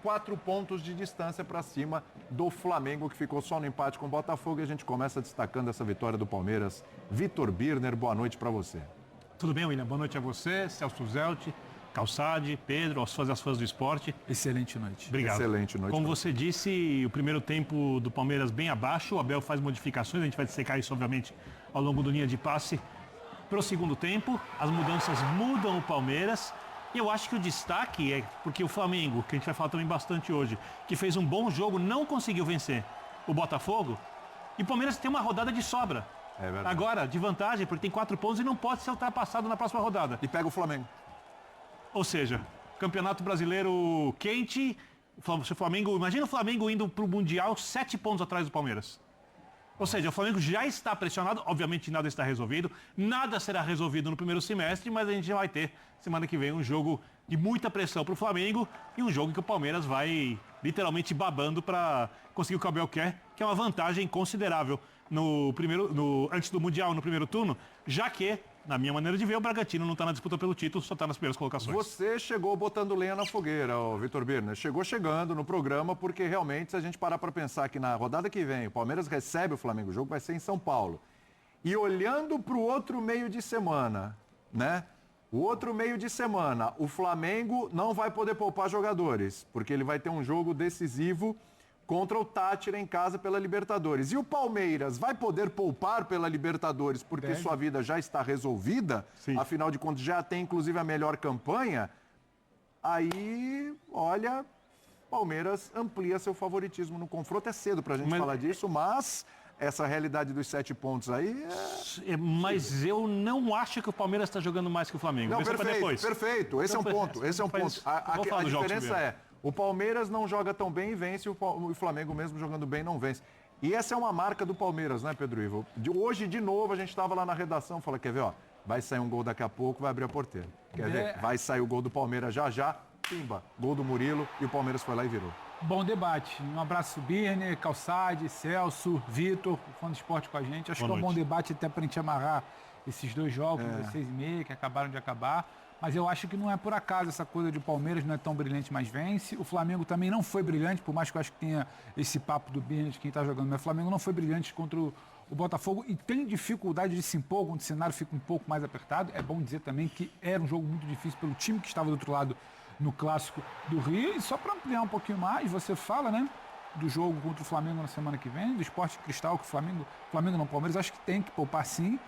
4 pontos de distância para cima do Flamengo, que ficou só no empate com o Botafogo. E a gente começa destacando essa vitória do Palmeiras. Vitor Birner, boa noite para você. Tudo bem, William? Boa noite a você, Celso Zelt, Calçade, Pedro, aos fãs do esporte. Excelente noite. Obrigado. Excelente noite. Como você disse, o primeiro tempo do Palmeiras bem abaixo, o Abel faz modificações, a gente vai dissecar isso, obviamente, ao longo do linha de passe. Para o segundo tempo, as mudanças mudam o Palmeiras. E eu acho que o destaque é porque o Flamengo, que a gente vai falar também bastante hoje, que fez um bom jogo, não conseguiu vencer o Botafogo. E o Palmeiras tem uma rodada de sobra. É verdade. Agora, de vantagem, porque tem 4 pontos e não pode ser ultrapassado na próxima rodada. E pega o Flamengo. Ou seja, Campeonato Brasileiro quente, o Flamengo, imagina o Flamengo indo para o Mundial 7 pontos atrás do Palmeiras. Ou seja, o Flamengo já está pressionado, obviamente nada está resolvido, nada será resolvido no primeiro semestre, mas a gente já vai ter, semana que vem, um jogo de muita pressão para o Flamengo e um jogo que o Palmeiras vai literalmente babando para conseguir o que o Abel quer, que é uma vantagem considerável antes do Mundial, no primeiro turno, já que, na minha maneira de ver, o Bragantino não está na disputa pelo título, só está nas primeiras colocações. Você chegou botando lenha na fogueira, Vitor Birner. Chegou chegando no programa, porque realmente, se a gente parar para pensar que na rodada que vem o Palmeiras recebe o Flamengo, o jogo vai ser em São Paulo. E olhando para o outro meio de semana, né? O outro meio de semana, o Flamengo não vai poder poupar jogadores, porque ele vai ter um jogo decisivo contra o Tátira em casa pela Libertadores. E o Palmeiras vai poder poupar pela Libertadores porque sua vida já está resolvida? Sim. Afinal de contas, já tem inclusive a melhor campanha. Aí, olha, Palmeiras amplia seu favoritismo no confronto. É cedo pra gente falar disso, mas essa realidade dos 7 pontos aí Mas eu não acho que o Palmeiras está jogando mais que o Flamengo. Não, perfeito. Esse é um ponto. A diferença é, o Palmeiras não joga tão bem e vence, o Flamengo mesmo jogando bem não vence. E essa é uma marca do Palmeiras, né, Pedro Ivo? Hoje, de novo, a gente estava lá na redação, falou, quer ver, ó, vai sair um gol daqui a pouco, vai abrir a porteira. Quer ver? Vai sair o gol do Palmeiras já, pimba, gol do Murilo e o Palmeiras foi lá e virou. Bom debate. Um abraço, Birner, Calçade, Celso, Vitor, fã do esporte com a gente. Acho que é um bom debate até para a gente amarrar esses dois jogos, das 6h30, que acabaram de acabar. Mas eu acho que não é por acaso essa coisa de Palmeiras não é tão brilhante, mas vence. O Flamengo também não foi brilhante, por mais que eu acho que tenha esse papo do Birner de quem está jogando. Mas o Flamengo não foi brilhante contra o Botafogo e tem dificuldade de se impor quando o cenário fica um pouco mais apertado. É bom dizer também que era um jogo muito difícil pelo time que estava do outro lado no Clássico do Rio. E só para ampliar um pouquinho mais, você fala, né, do jogo contra o Flamengo na semana que vem, do Sport Cristal, que o Flamengo não, Palmeiras, acho que tem que poupar sim.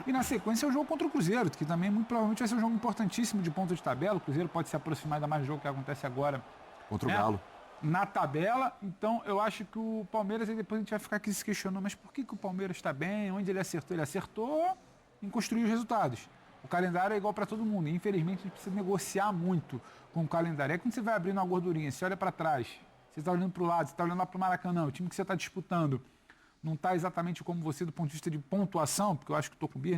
E na sequência é o jogo contra o Cruzeiro, que também muito provavelmente vai ser um jogo importantíssimo de ponta de tabela. O Cruzeiro pode se aproximar ainda mais do jogo que acontece agora contra o Galo na tabela. Então eu acho que o Palmeiras, aí depois a gente vai ficar aqui se questionando, mas por que o Palmeiras está bem? Onde ele acertou? Ele acertou em construir os resultados. O calendário é igual para todo mundo. E, infelizmente, a gente precisa negociar muito com o calendário. É quando você vai abrindo uma gordurinha, você olha para trás, você está olhando para o lado, você está olhando lá para o Maracanã, o time que você está disputando não está exatamente como você do ponto de vista de pontuação, porque eu acho que o Tocumbi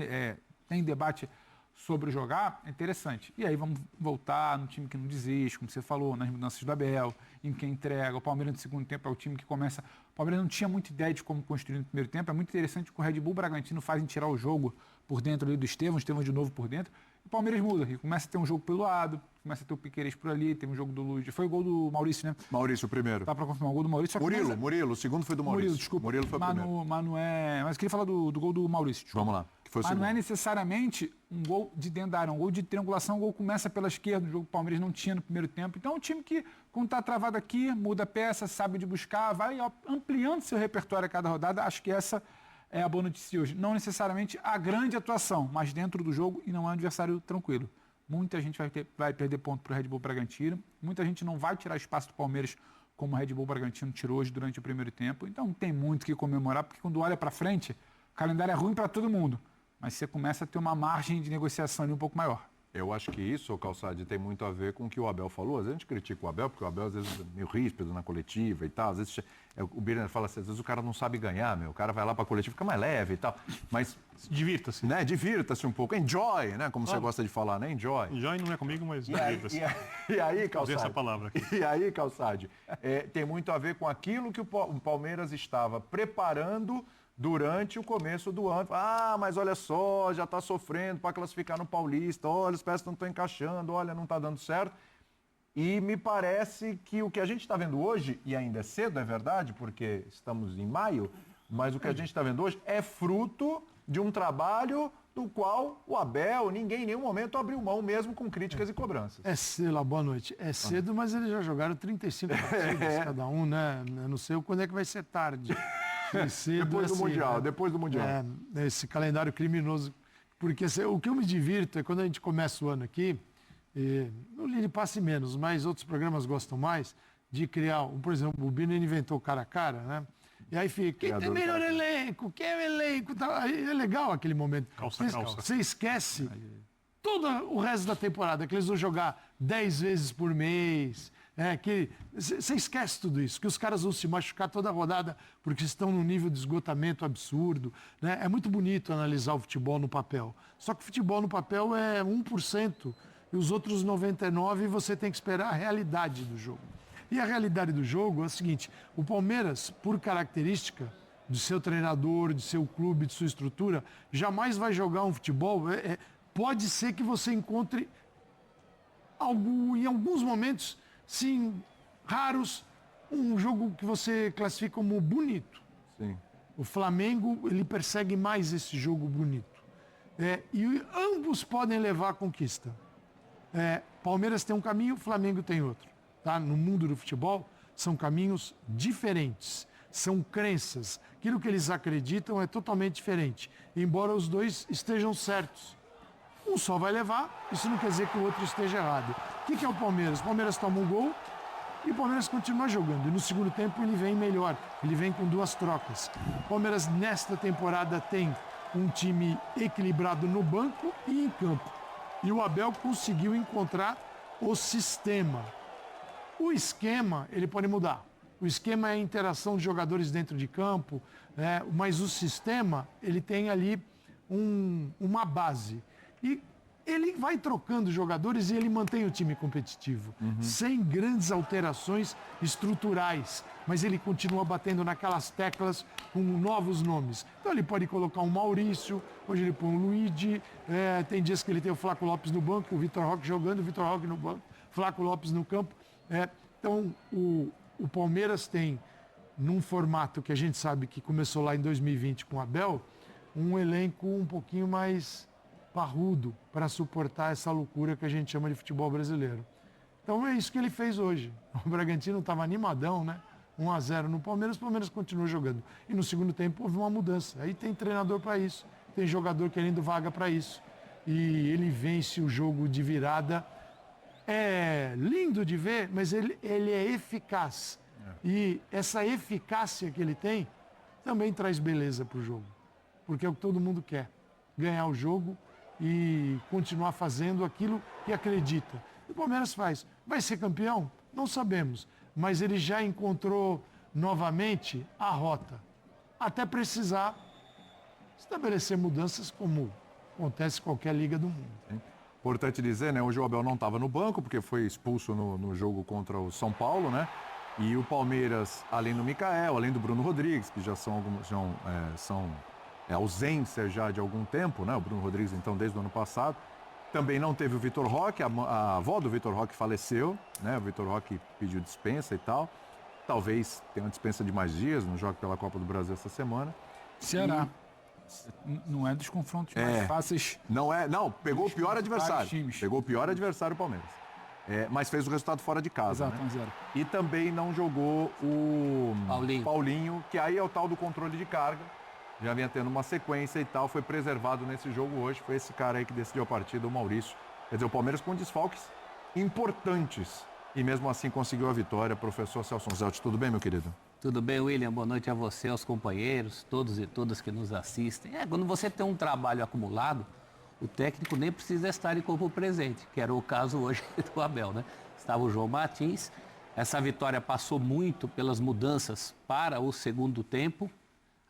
tem debate sobre jogar, é interessante. E aí vamos voltar no time que não desiste, como você falou, nas mudanças do Abel, em quem entrega. O Palmeiras no segundo tempo é o time que começa... O Palmeiras não tinha muita ideia de como construir no primeiro tempo. É muito interessante que o Red Bull Bragantino fazem tirar o jogo por dentro ali do Estevão de novo por dentro. O Palmeiras muda, e começa a ter um jogo pelo lado, começa a ter o Piquerez por ali, tem um jogo do Luiz. Foi o gol do Maurício, né? Maurício, o primeiro. Tá para confirmar o gol do Maurício. Murilo, o segundo foi do Maurício. Murilo, desculpa. Murilo foi o primeiro. Mas não é... Mas eu queria falar do gol do Maurício. Desculpa. Vamos lá. Que foi o mas segundo. Não é necessariamente um gol de dentro da área, um gol de triangulação, o gol começa pela esquerda, o jogo que o Palmeiras não tinha no primeiro tempo. Então é um time que, quando está travado aqui, muda a peça, sabe de buscar, vai ampliando seu repertório a cada rodada. Acho que essa é a boa notícia hoje. Não necessariamente a grande atuação, mas dentro do jogo e não é um adversário tranquilo. Muita gente vai perder ponto para o Red Bull Bragantino. Muita gente não vai tirar espaço do Palmeiras como o Red Bull Bragantino tirou hoje durante o primeiro tempo. Então não tem muito o que comemorar, porque quando olha para frente, o calendário é ruim para todo mundo. Mas você começa a ter uma margem de negociação ali um pouco maior. Eu acho que isso, Calçade, tem muito a ver com o que o Abel falou. Às vezes a gente critica o Abel, porque o Abel às vezes é meio ríspido na coletiva e tal. Às vezes o Birner fala assim, às vezes o cara não sabe ganhar, o cara vai lá para a coletiva, fica mais leve e tal. Mas divirta-se. Né? Divirta-se um pouco. Enjoy, né? Como você gosta de falar, né? Enjoy. Enjoy não é comigo, mas divirta-se. E aí, Calçade? Essa palavra aqui. E aí, Calçade, tem muito a ver com aquilo que o Palmeiras estava preparando durante o começo do ano. Ah, mas olha só, já está sofrendo para classificar no Paulista, olha, as peças não estão encaixando, olha, não está dando certo. E me parece que o que a gente está vendo hoje, e ainda é cedo, é verdade, porque estamos em maio, mas o que a gente está vendo hoje é fruto de um trabalho do qual o Abel, ninguém em nenhum momento abriu mão, mesmo com críticas e cobranças. É cedo, boa noite. É cedo, mas eles já jogaram 35 partidas cada um, né? Eu não sei quando é que vai ser tarde. Cedo, depois do assim, Mundial, né? depois do Mundial. Esse calendário criminoso. Porque o que eu me divirto é quando a gente começa o ano aqui, no Lili Passe menos, mas outros programas gostam mais, de criar, por exemplo, o Bino inventou o cara a cara, né? E aí fica, quem tem melhor elenco? Quem é o elenco? Aí é legal aquele momento. Calça. Você esquece todo o resto da temporada, que eles vão jogar 10 vezes por mês. Você esquece tudo isso, que os caras vão se machucar toda a rodada porque estão num nível de esgotamento absurdo. Né? É muito bonito analisar o futebol no papel. Só que o futebol no papel é 1%. E os outros 99% você tem que esperar a realidade do jogo. E a realidade do jogo é o seguinte, o Palmeiras, por característica do seu treinador, de seu clube, de sua estrutura, jamais vai jogar um futebol. Pode ser que você encontre em alguns momentos, sim, raros, um jogo que você classifica como bonito. Sim. O Flamengo, ele persegue mais esse jogo bonito. E ambos podem levar à conquista. Palmeiras tem um caminho, Flamengo tem outro. Tá? No mundo do futebol, são caminhos diferentes. São crenças. Aquilo que eles acreditam é totalmente diferente. Embora os dois estejam certos. Um só vai levar, isso não quer dizer que o outro esteja errado. O que é o Palmeiras? O Palmeiras toma um gol e o Palmeiras continua jogando. E no segundo tempo ele vem melhor. Ele vem com 2 trocas. O Palmeiras, nesta temporada, tem um time equilibrado no banco e em campo. E o Abel conseguiu encontrar o sistema. O esquema, ele pode mudar. O esquema é a interação de jogadores dentro de campo, mas o sistema, ele tem ali uma base. E ele vai trocando jogadores e ele mantém o time competitivo, sem grandes alterações estruturais. Mas ele continua batendo naquelas teclas com novos nomes. Então ele pode colocar um Maurício, hoje ele põe um Luigi, tem dias que ele tem o Flaco Lopes no banco, o Vitor Roque jogando, o Vitor Roque no banco, Flaco Lopes no campo. Então o Palmeiras tem, num formato que a gente sabe que começou lá em 2020 com o Abel, um elenco um pouquinho mais parrudo para suportar essa loucura que a gente chama de futebol brasileiro. Então é isso que ele fez hoje. O Bragantino estava animadão, né? 1-0 no Palmeiras, o Palmeiras continua jogando. E no segundo tempo houve uma mudança. Aí tem treinador para isso, tem jogador querendo vaga para isso. E ele vence o jogo de virada. É lindo de ver, mas ele é eficaz. E essa eficácia que ele tem também traz beleza para o jogo. Porque é o que todo mundo quer. Ganhar o jogo e continuar fazendo aquilo que acredita. E o Palmeiras faz. Vai ser campeão? Não sabemos. Mas ele já encontrou novamente a rota. Até precisar estabelecer mudanças como acontece em qualquer liga do mundo. Importante dizer, né? Hoje o Abel não estava no banco, porque foi expulso no jogo contra o São Paulo, né? E o Palmeiras, além do Micael, além do Bruno Rodrigues, que já são ausência já de algum tempo, né? O Bruno Rodrigues, então, desde o ano passado. Também não teve o Vitor Roque, a avó do Vitor Roque faleceu, né? O Vitor Roque pediu dispensa e tal. Talvez tenha uma dispensa de mais dias, não joga pela Copa do Brasil essa semana. Ceará. Não é dos confrontos mais fáceis. Não, pegou o pior adversário. Times. Pegou o pior adversário, o Palmeiras. Mas fez o resultado fora de casa. Exato, né? 1-0. E também não jogou o Paulinho, que aí é o tal do controle de carga. Já vinha tendo uma sequência e tal, foi preservado nesse jogo hoje. Foi esse cara aí que decidiu a partida, o Maurício. Quer dizer, o Palmeiras com desfalques importantes. E mesmo assim conseguiu a vitória. Professor Celso Zelt, tudo bem, meu querido? tudo bem, William? Boa noite a você, aos companheiros, todos e todas que nos assistem. Quando você tem um trabalho acumulado, o técnico nem precisa estar em corpo presente, que era o caso hoje do Abel, né? Estava o João Martins. Essa vitória passou muito pelas mudanças para o segundo tempo.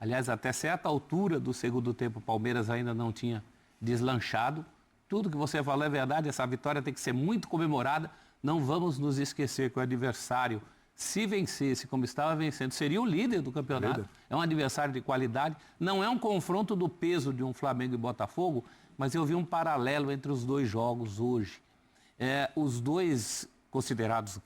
Aliás, até certa altura do segundo tempo, o Palmeiras ainda não tinha deslanchado. Tudo que você falou é verdade, essa vitória tem que ser muito comemorada. Não vamos nos esquecer que o adversário, se vencesse como estava vencendo, seria o líder do campeonato. É um adversário de qualidade. Não é um confronto do peso de um Flamengo e Botafogo, mas eu vi um paralelo entre os dois jogos hoje. Os dois considerados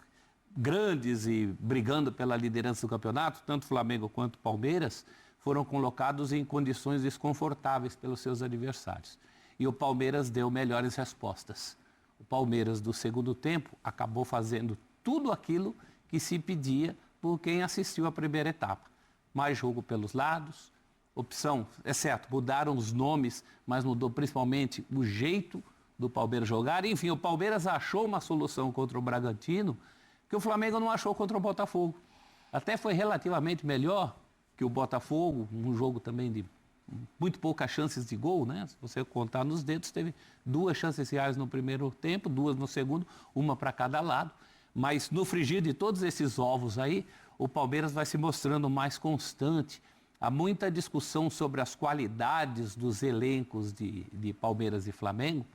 grandes e brigando pela liderança do campeonato, tanto Flamengo quanto Palmeiras, foram colocados em condições desconfortáveis pelos seus adversários. E o Palmeiras deu melhores respostas. O Palmeiras, do segundo tempo, acabou fazendo tudo aquilo que se pedia por quem assistiu à primeira etapa. Mais jogo pelos lados, opção, é certo, mudaram os nomes, mas mudou principalmente o jeito do Palmeiras jogar. Enfim, o Palmeiras achou uma solução contra o Bragantino que o Flamengo não achou contra o Botafogo. Até foi relativamente melhor que o Botafogo, um jogo também de muito poucas chances de gol, né? Se você contar nos dedos, teve 2 chances reais no primeiro tempo, 2 no segundo, uma para cada lado. Mas no frigir de todos esses ovos aí, o Palmeiras vai se mostrando mais constante. Há muita discussão sobre as qualidades dos elencos de Palmeiras e Flamengo.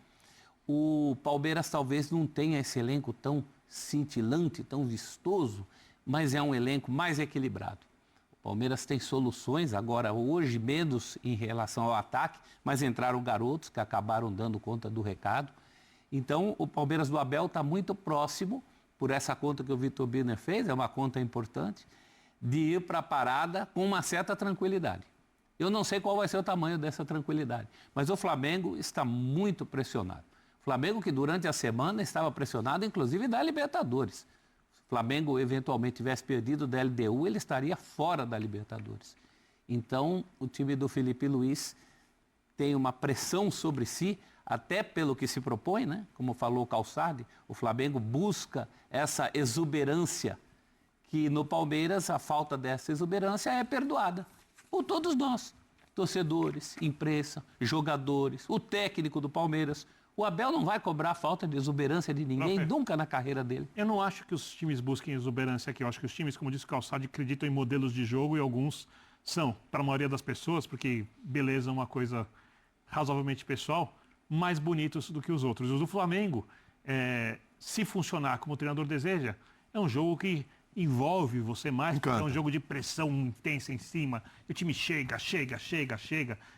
O Palmeiras talvez não tenha esse elenco tão cintilante, tão vistoso, mas é um elenco mais equilibrado. O Palmeiras tem soluções, agora hoje menos em relação ao ataque, mas entraram garotos que acabaram dando conta do recado. Então o Palmeiras do Abel está muito próximo, por essa conta que o Vitor Birner fez, é uma conta importante, de ir para a parada com uma certa tranquilidade. Eu não sei qual vai ser o tamanho dessa tranquilidade, mas o Flamengo está muito pressionado. O Flamengo que durante a semana estava pressionado, inclusive da Libertadores. Se o Flamengo eventualmente tivesse perdido da LDU, ele estaria fora da Libertadores. Então, o time do Felipe Luiz tem uma pressão sobre si, até pelo que se propõe, né? Como falou o Calçade, o Flamengo busca essa exuberância, que no Palmeiras a falta dessa exuberância é perdoada por todos nós, torcedores, imprensa, jogadores, o técnico do Palmeiras. O Abel não vai cobrar falta de exuberância de ninguém, nunca na carreira dele. Eu não acho que os times busquem exuberância aqui. Eu acho que os times, como disse o Calçado, acreditam em modelos de jogo e alguns são, para a maioria das pessoas, porque beleza é uma coisa razoavelmente pessoal, mais bonitos do que os outros. Os do Flamengo, se funcionar como o treinador deseja, é um jogo que envolve você mais, porque é um jogo de pressão intensa em cima. O time chega,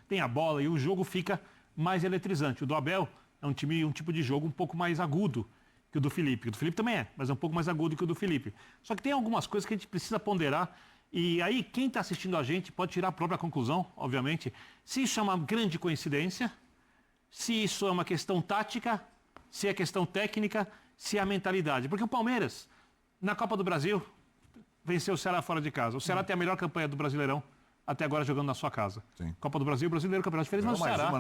tem a bola e o jogo fica mais eletrizante. O do Abel é um tipo de jogo um pouco mais agudo que o do Felipe. O do Felipe também mas é um pouco mais agudo que o do Felipe. Só que tem algumas coisas que a gente precisa ponderar. E aí, quem está assistindo a gente pode tirar a própria conclusão, obviamente. Se isso é uma grande coincidência, se isso é uma questão tática, se é questão técnica, se é a mentalidade. Porque o Palmeiras, na Copa do Brasil, venceu o Ceará fora de casa. O Ceará tem a melhor campanha do Brasileirão até agora jogando na sua casa. Sim. Copa do Brasil, Brasileiro, Campeonato Diferente, mas o Ceará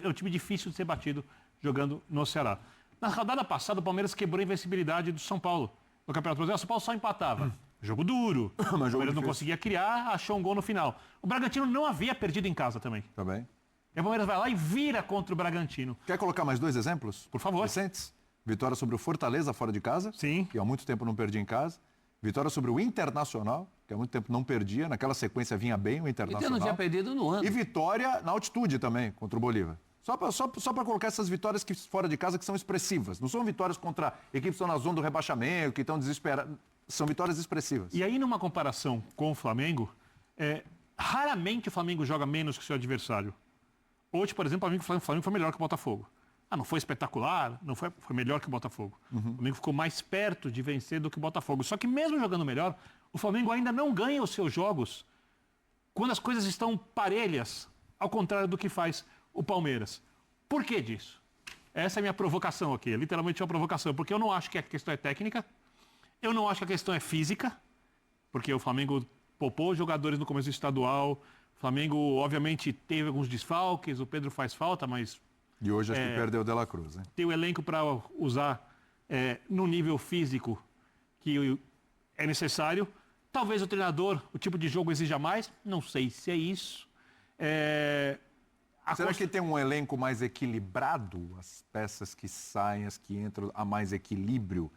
é um time difícil de ser batido jogando no Ceará. Na rodada passada, o Palmeiras quebrou a invencibilidade do São Paulo no Campeonato Brasileiro. O São Paulo só empatava. Jogo duro. O Palmeiras não conseguia criar, achou um gol no final. O Bragantino não havia perdido em casa também. Também. E o Palmeiras vai lá e vira contra o Bragantino. Quer colocar mais 2 exemplos? Por favor. Recentes? Vitória sobre o Fortaleza fora de casa. Sim. Que há muito tempo não perdia em casa. Vitória sobre o Internacional, que há muito tempo não perdia. Naquela sequência vinha bem o Internacional. Então não tinha perdido no ano. E vitória na altitude também, contra o Bolívar. Só para colocar essas vitórias que fora de casa que são expressivas. Não são vitórias contra equipes que estão na zona do rebaixamento, que estão desesperadas. São vitórias expressivas. E aí, numa comparação com o Flamengo, raramente o Flamengo joga menos que o seu adversário. Hoje, por exemplo, o Flamengo foi melhor que o Botafogo. Não foi espetacular, não foi melhor que o Botafogo. O Flamengo ficou mais perto de vencer do que o Botafogo. Só que mesmo jogando melhor, o Flamengo ainda não ganha os seus jogos quando as coisas estão parelhas, ao contrário do que faz o Palmeiras. Por que disso? Essa é a minha provocação aqui, literalmente uma provocação, porque eu não acho que a questão é técnica, eu não acho que a questão é física, porque o Flamengo poupou jogadores no começo do estadual, o Flamengo obviamente teve alguns desfalques, o Pedro faz falta, mas... E hoje acho que perdeu o De La Cruz, hein? Tem o elenco para usar no nível físico que é necessário. Talvez o treinador, o tipo de jogo exija mais, não sei se é isso. Será que tem um elenco mais equilibrado? As peças que saem, as que entram, há mais equilíbrio?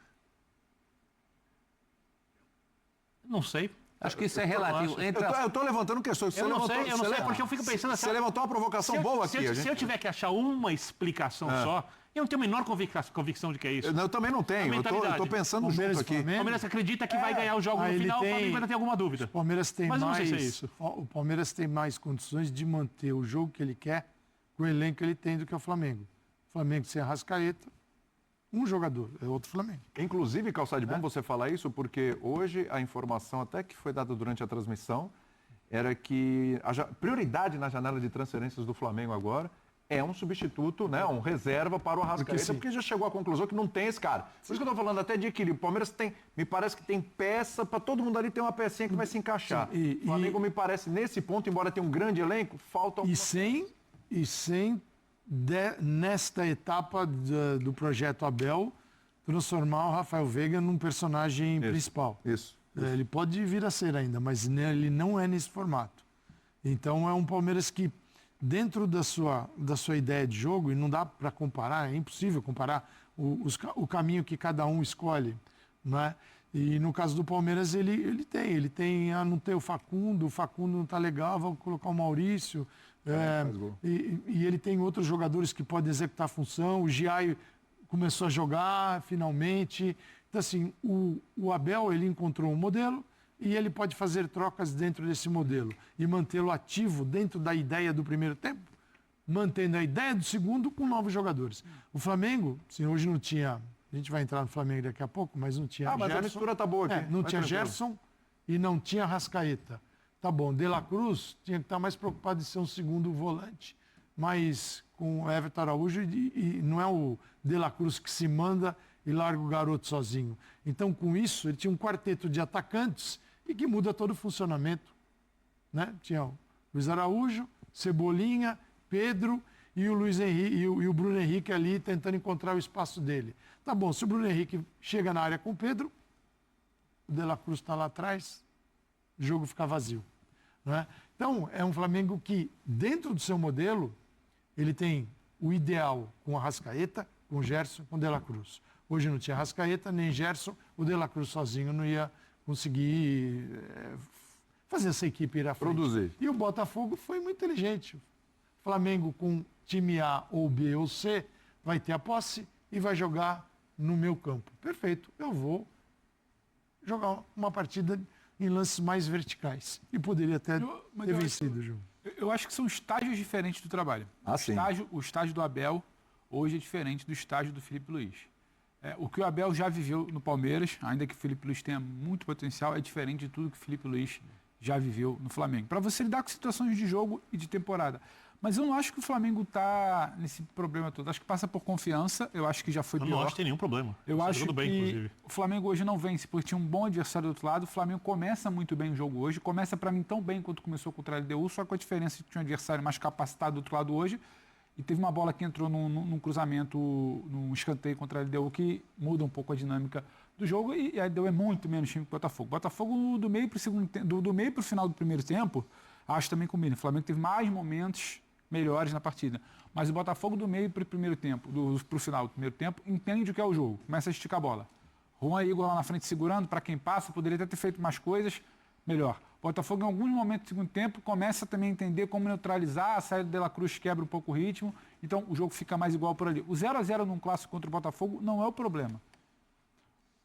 Não sei. Acho que isso é relativo. Eu estou levantando questões. Eu não sei, porque eu fico pensando assim... Você levantou uma provocação boa aqui. Se eu tiver que achar uma explicação só, eu não tenho a menor convicção de que é isso. Eu também não tenho. Eu estou pensando junto aqui. O Palmeiras acredita que vai ganhar o jogo no final, o Flamengo ainda tem alguma dúvida. O Palmeiras tem Mas mais, não sei se é isso. O Palmeiras tem mais condições de manter o jogo que ele quer com o elenco que ele tem do que o Flamengo. O Flamengo sem Arrascaeta, Um jogador, é outro Flamengo. Inclusive, Calçade, bom você falar isso, porque hoje a informação até que foi dada durante a transmissão era que a prioridade na janela de transferências do Flamengo agora é um substituto, né, um reserva para o Arrascaeta, porque já chegou à conclusão que não tem esse cara. Por isso que eu estou falando até de equilíbrio. O Palmeiras tem, me parece que tem peça, para todo mundo ali tem uma pecinha que vai se encaixar. O Flamengo me parece, nesse ponto, embora tenha um grande elenco, falta... Nesta etapa do projeto Abel, transformar o Rafael Veiga num personagem principal. Isso. Ele pode vir a ser ainda, mas ele não é nesse formato. Então é um Palmeiras que, dentro da sua ideia de jogo, e não dá para comparar, é impossível comparar o caminho que cada um escolhe, não é? E no caso do Palmeiras, ele tem, não tem o Facundo não está legal, vou colocar o Maurício. E ele tem outros jogadores que podem executar a função. O Giai começou a jogar finalmente. Então, assim, o Abel ele encontrou um modelo e ele pode fazer trocas dentro desse modelo e mantê-lo ativo dentro da ideia do primeiro tempo, mantendo a ideia do segundo com novos jogadores. O Flamengo, assim, hoje não tinha. A gente vai entrar no Flamengo daqui a pouco, mas não tinha. Mas Gerson, a mistura tá boa aqui. não tinha Gerson e não tinha Rascaeta. Tá bom, De La Cruz tinha que estar mais preocupado em ser um segundo volante, mas com o Everton Araújo e não é o De La Cruz que se manda e larga o garoto sozinho. Então, com isso, ele tinha um quarteto de atacantes e que muda todo o funcionamento. Né? Tinha o Luiz Araújo, Cebolinha, Pedro e o Luiz Henrique e o Bruno Henrique ali tentando encontrar o espaço dele. Tá bom, se o Bruno Henrique chega na área com o Pedro, o De La Cruz está lá atrás, o jogo fica vazio. Né? Então, é um Flamengo que, dentro do seu modelo, ele tem o ideal com a Arrascaeta, com o Gerson, com o De La Cruz. Hoje não tinha Arrascaeta, nem Gerson, o De La Cruz sozinho não ia conseguir fazer essa equipe ir à frente. Produzir. E o Botafogo foi muito inteligente. O Flamengo com time A ou B ou C vai ter a posse e vai jogar no meu campo. Perfeito, eu vou jogar uma partida em lances mais verticais. E poderia até ter vencido o jogo. Eu acho que são estágios diferentes do trabalho. Sim. O estágio do Abel hoje é diferente do estágio do Felipe Luiz. O que o Abel já viveu no Palmeiras, ainda que o Felipe Luiz tenha muito potencial, é diferente de tudo que o Felipe Luiz já viveu no Flamengo. Para você lidar com situações de jogo e de temporada. Mas eu não acho que o Flamengo está nesse problema todo. Acho que passa por confiança. Eu acho que já foi pior. Eu não acho que tem nenhum problema. Eu acho tudo bem, que inclusive. o Flamengo hoje não vence porque tinha um bom adversário do outro lado. O Flamengo começa muito bem o jogo hoje. Começa, para mim, tão bem quanto começou contra a LDU, só com a diferença de que tinha um adversário mais capacitado do outro lado hoje. E teve uma bola que entrou num cruzamento, num escanteio contra a LDU, que muda um pouco a dinâmica do jogo. E a LDU é muito menos time que o Botafogo. Botafogo, do meio para o final do primeiro tempo, acho também combina. O Flamengo teve mais momentos melhores na partida. Mas o Botafogo do meio para o primeiro tempo, para o final do primeiro tempo, entende o que é o jogo. Começa a esticar a bola. Juan e Igor lá na frente segurando, para quem passa, poderia até ter feito mais coisas, melhor. O Botafogo, em alguns momentos do segundo tempo, começa também a entender como neutralizar, a saída do De La Cruz quebra um pouco o ritmo, então o jogo fica mais igual por ali. O 0-0 num clássico contra o Botafogo não é o problema.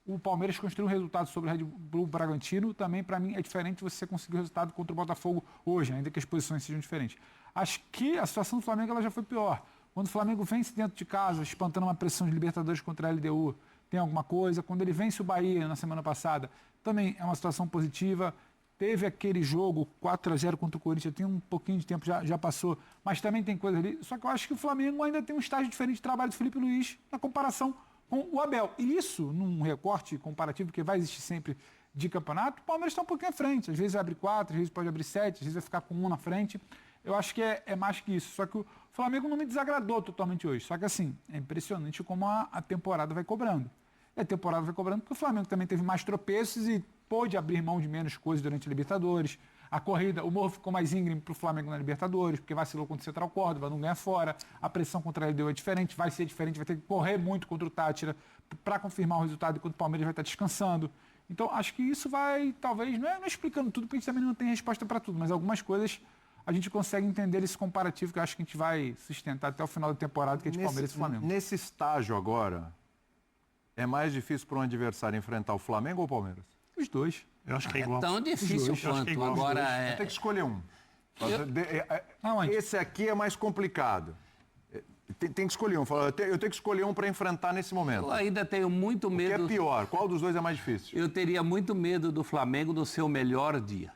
O Palmeiras construiu um resultado sobre o Red Bull Bragantino, também para mim é diferente você conseguir o resultado contra o Botafogo hoje, ainda que as posições sejam diferentes. Acho que a situação do Flamengo ela já foi pior. Quando o Flamengo vence dentro de casa, espantando uma pressão de Libertadores contra a LDU, tem alguma coisa. Quando ele vence o Bahia na semana passada, também é uma situação positiva. Teve aquele jogo 4-0 contra o Corinthians, tem um pouquinho de tempo, já passou, mas também tem coisa ali. Só que eu acho que o Flamengo ainda tem um estágio diferente de trabalho do Felipe Luiz na comparação com o Abel. E isso, num recorte comparativo que vai existir sempre de campeonato, o Palmeiras está um pouquinho à frente. Às vezes vai abrir 4, às vezes pode abrir 7, às vezes vai ficar com 1 na frente. Eu acho que é mais que isso. Só que o Flamengo não me desagradou totalmente hoje. Só que assim, é impressionante como a temporada vai cobrando. E a temporada vai cobrando porque o Flamengo também teve mais tropeços e pôde abrir mão de menos coisas durante a Libertadores. A corrida, o Morro ficou mais íngreme para o Flamengo na Libertadores, porque vacilou contra o Central Córdoba, não ganha fora. A pressão contra ele deu é diferente, vai ser diferente, vai ter que correr muito contra o Tátira para confirmar o resultado enquanto o Palmeiras vai estar descansando. Então, acho que isso vai, talvez, não é explicando tudo, porque a gente também não tem resposta para tudo, mas algumas coisas a gente consegue entender esse comparativo que eu acho que a gente vai sustentar até o final da temporada, que é de Palmeiras e Flamengo. Nesse estágio agora, é mais difícil para um adversário enfrentar o Flamengo ou o Palmeiras? Os dois. Eu acho que é igual. Tão difícil quanto. Agora Tem que escolher um. Aonde? Esse aqui é mais complicado. Tem que escolher um. Eu tenho que escolher um para enfrentar nesse momento. Eu ainda tenho muito O que medo. é pior? Qual dos dois é mais difícil? Eu teria muito medo do Flamengo no seu melhor dia.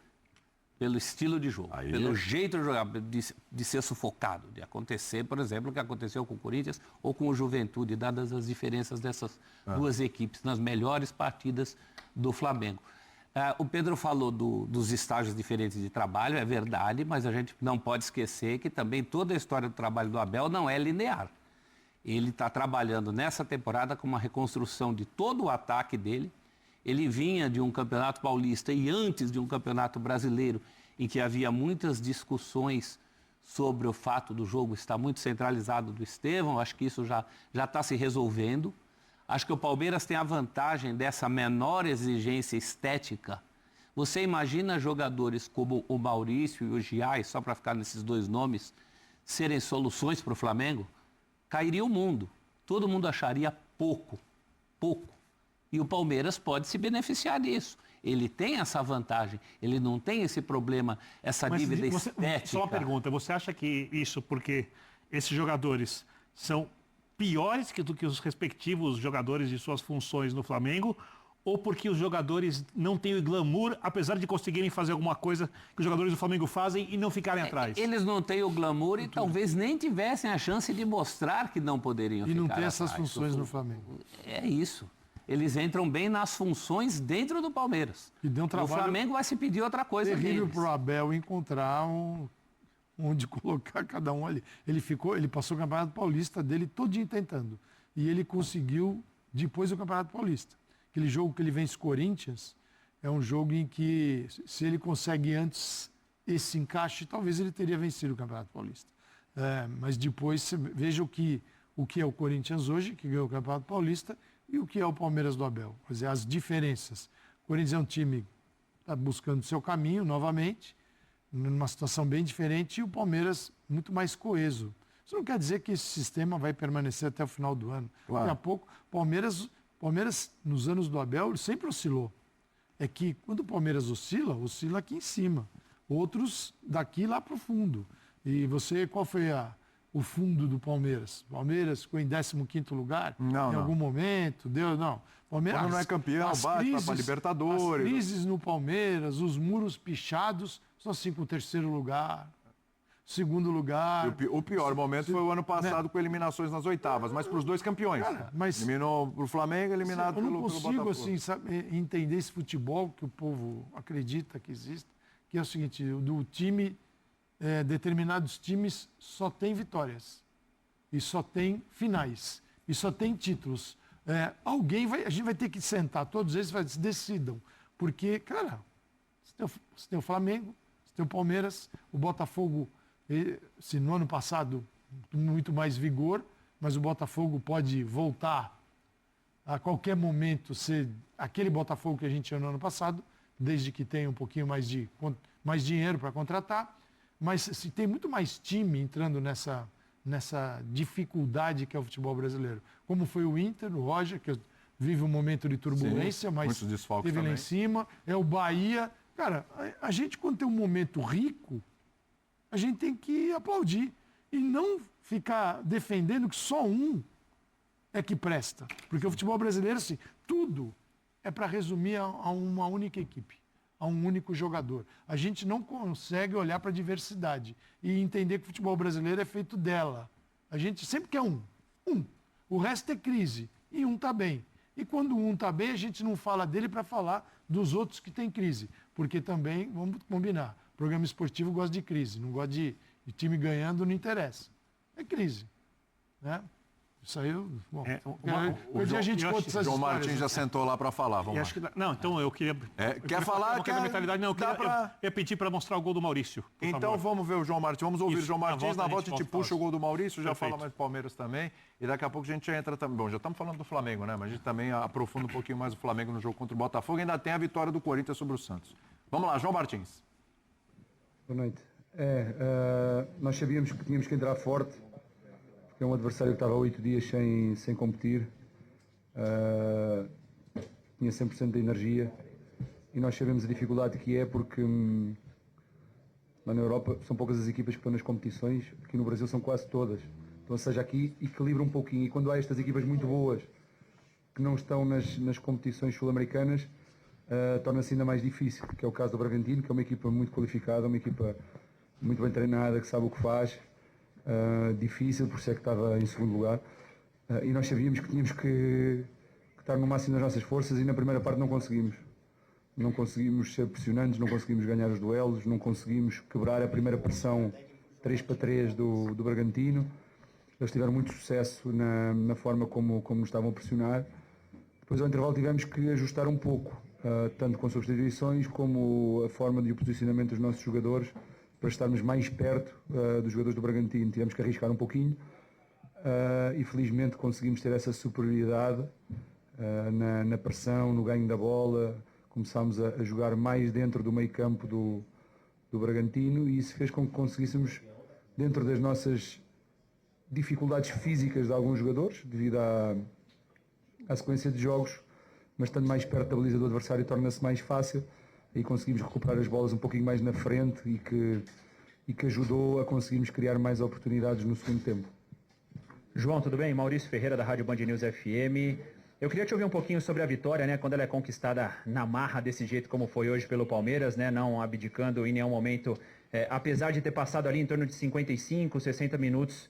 Pelo estilo de jogo, Aí. pelo jeito de jogar, de ser sufocado, de acontecer, por exemplo, o que aconteceu com o Corinthians ou com o Juventude, dadas as diferenças dessas duas equipes nas melhores partidas do Flamengo. O Pedro falou dos estágios diferentes de trabalho, é verdade, mas a gente não pode esquecer que também toda a história do trabalho do Abel não é linear. Ele está trabalhando nessa temporada com uma reconstrução de todo o ataque dele. Ele vinha de um campeonato paulista e antes de um campeonato brasileiro, em que havia muitas discussões sobre o fato do jogo estar muito centralizado do Estevão. Acho que isso já está se resolvendo. Acho que o Palmeiras tem a vantagem dessa menor exigência estética. Você imagina jogadores como o Maurício e o Giai, só para ficar nesses dois nomes, serem soluções para o Flamengo? Cairia o mundo. Todo mundo acharia pouco. E o Palmeiras pode se beneficiar disso. Ele tem essa vantagem, ele não tem esse problema, essa dívida estética. Só uma pergunta, você acha que isso porque esses jogadores são piores do que os respectivos jogadores de suas funções no Flamengo, ou porque os jogadores não têm o glamour, apesar de conseguirem fazer alguma coisa que os jogadores do Flamengo fazem e não ficarem atrás? Eles não têm o glamour e talvez nem tivessem a chance de mostrar que não poderiam ficar E não tem atrás. essas funções no Flamengo. É isso. Eles entram bem nas funções dentro do Palmeiras. E deu um O trabalho Flamengo vai se pedir outra coisa terrível deles. para o Abel encontrar onde colocar cada um ali. Ele passou o Campeonato Paulista dele todinho tentando. E ele conseguiu depois do Campeonato Paulista. Aquele jogo que ele vence Corinthians é um jogo em que, se ele consegue antes esse encaixe, talvez ele teria vencido o Campeonato Paulista. Mas depois, você veja o que é o Corinthians hoje, que ganhou o Campeonato Paulista, e o que é o Palmeiras do Abel. Quer dizer, as diferenças. O Corinthians é um time que está buscando seu caminho novamente, numa situação bem diferente, e o Palmeiras muito mais coeso. Isso não quer dizer que esse sistema vai permanecer até o final do ano. Claro. Daqui a pouco, Palmeiras, nos anos do Abel, sempre oscilou. É que quando o Palmeiras oscila aqui em cima. Outros daqui lá para o fundo. E qual foi o fundo do Palmeiras? O Palmeiras ficou em 15º lugar em algum momento? Não. Palmeiras, Quando não é campeão, bate para Libertadores. As crises no Palmeiras, os muros pichados, só assim com o 3º lugar, 2º lugar. O pior momento foi o ano passado com eliminações nas oitavas, mas para os dois campeões. Mas eliminou para o Flamengo, eliminado eu não pelo consigo Botafogo. assim, entender esse futebol que o povo acredita que existe, que é o seguinte, do time, determinados times só tem vitórias, e só tem finais, e só tem títulos. A gente vai ter que sentar, todos eles decidam, porque, cara, você tem o Flamengo, você tem o Palmeiras, o Botafogo, se no ano passado muito mais vigor, mas o Botafogo pode voltar a qualquer momento ser aquele Botafogo que a gente tinha no ano passado, desde que tenha um pouquinho mais dinheiro para contratar. Mas se tem muito mais time entrando nessa dificuldade que é o futebol brasileiro. Como foi o Inter, o Roger, que vive um momento de turbulência, Sim, mas muitos desfalques teve lá também. em cima. É o Bahia. Cara, a gente quando tem um momento rico, a gente tem que aplaudir. E não ficar defendendo que só um é que presta. Porque o futebol brasileiro, assim, tudo é para resumir a uma única equipe, a um único jogador. A gente não consegue olhar para a diversidade e entender que o futebol brasileiro é feito dela. A gente sempre quer um. O resto é crise. E um está bem. E quando um está bem, a gente não fala dele para falar dos outros que têm crise. Porque também, vamos combinar, programa esportivo gosta de crise. Não gosta de time ganhando, não interessa. É crise. Né? Isso aí, bom, a gente conta essas João histórias. Martins já sentou lá para falar, vamos lá. Acho que, não, então eu queria... quer falar? Não, quer mentalidade, não, eu dá queria pra- eu ia pedir para mostrar o gol do Maurício, por Então favor. vamos ver o João Martins, vamos ouvir o Isso, João Martins, na volta a gente puxa falar. o gol do Maurício, já Perfeito. fala mais do Palmeiras também, e daqui a pouco a gente já entra também, bom, já estamos falando do Flamengo, né, mas a gente também aprofunda um pouquinho mais o Flamengo no jogo contra o Botafogo, ainda tem a vitória do Corinthians sobre o Santos. Vamos lá, João Martins. Boa noite. Nós sabíamos que tínhamos que entrar forte, porque é um adversário que estava há 8 dias sem competir, tinha 100% de energia, e nós sabemos a dificuldade que é, porque lá na Europa são poucas as equipas que estão nas competições, aqui no Brasil são quase todas Então, ou seja, aqui equilibra um pouquinho. E quando há estas equipas muito boas que não estão nas competições sul-americanas, torna-se ainda mais difícil, que é o caso do Bragantino, que é uma equipa muito qualificada, uma equipa muito bem treinada, que sabe o que faz, difícil, por isso é que estava em segundo lugar. E nós sabíamos que tínhamos que estar no máximo das nossas forças e na primeira parte não conseguimos. Não conseguimos ser pressionantes, não conseguimos ganhar os duelos, não conseguimos quebrar a primeira pressão 3-3 do Bragantino. Eles tiveram muito sucesso na forma como nos estavam a pressionar. Depois ao intervalo tivemos que ajustar um pouco, tanto com substituições como a forma de posicionamento dos nossos jogadores, para estarmos mais perto dos jogadores do Bragantino. Tivemos que arriscar um pouquinho e felizmente conseguimos ter essa superioridade na pressão, no ganho da bola. Começámos a jogar mais dentro do meio campo do Bragantino e isso fez com que conseguíssemos, dentro das nossas dificuldades físicas de alguns jogadores, devido à sequência de jogos, mas estando mais perto da baliza do adversário torna-se mais fácil e conseguimos recuperar as bolas um pouquinho mais na frente e que ajudou a conseguirmos criar mais oportunidades no segundo tempo. João, tudo bem? Maurício Ferreira, da Rádio Band News FM. Eu queria te ouvir um pouquinho sobre a vitória, né? Quando ela é conquistada na marra desse jeito como foi hoje pelo Palmeiras, né? Não abdicando em nenhum momento, apesar de ter passado ali em torno de 55, 60 minutos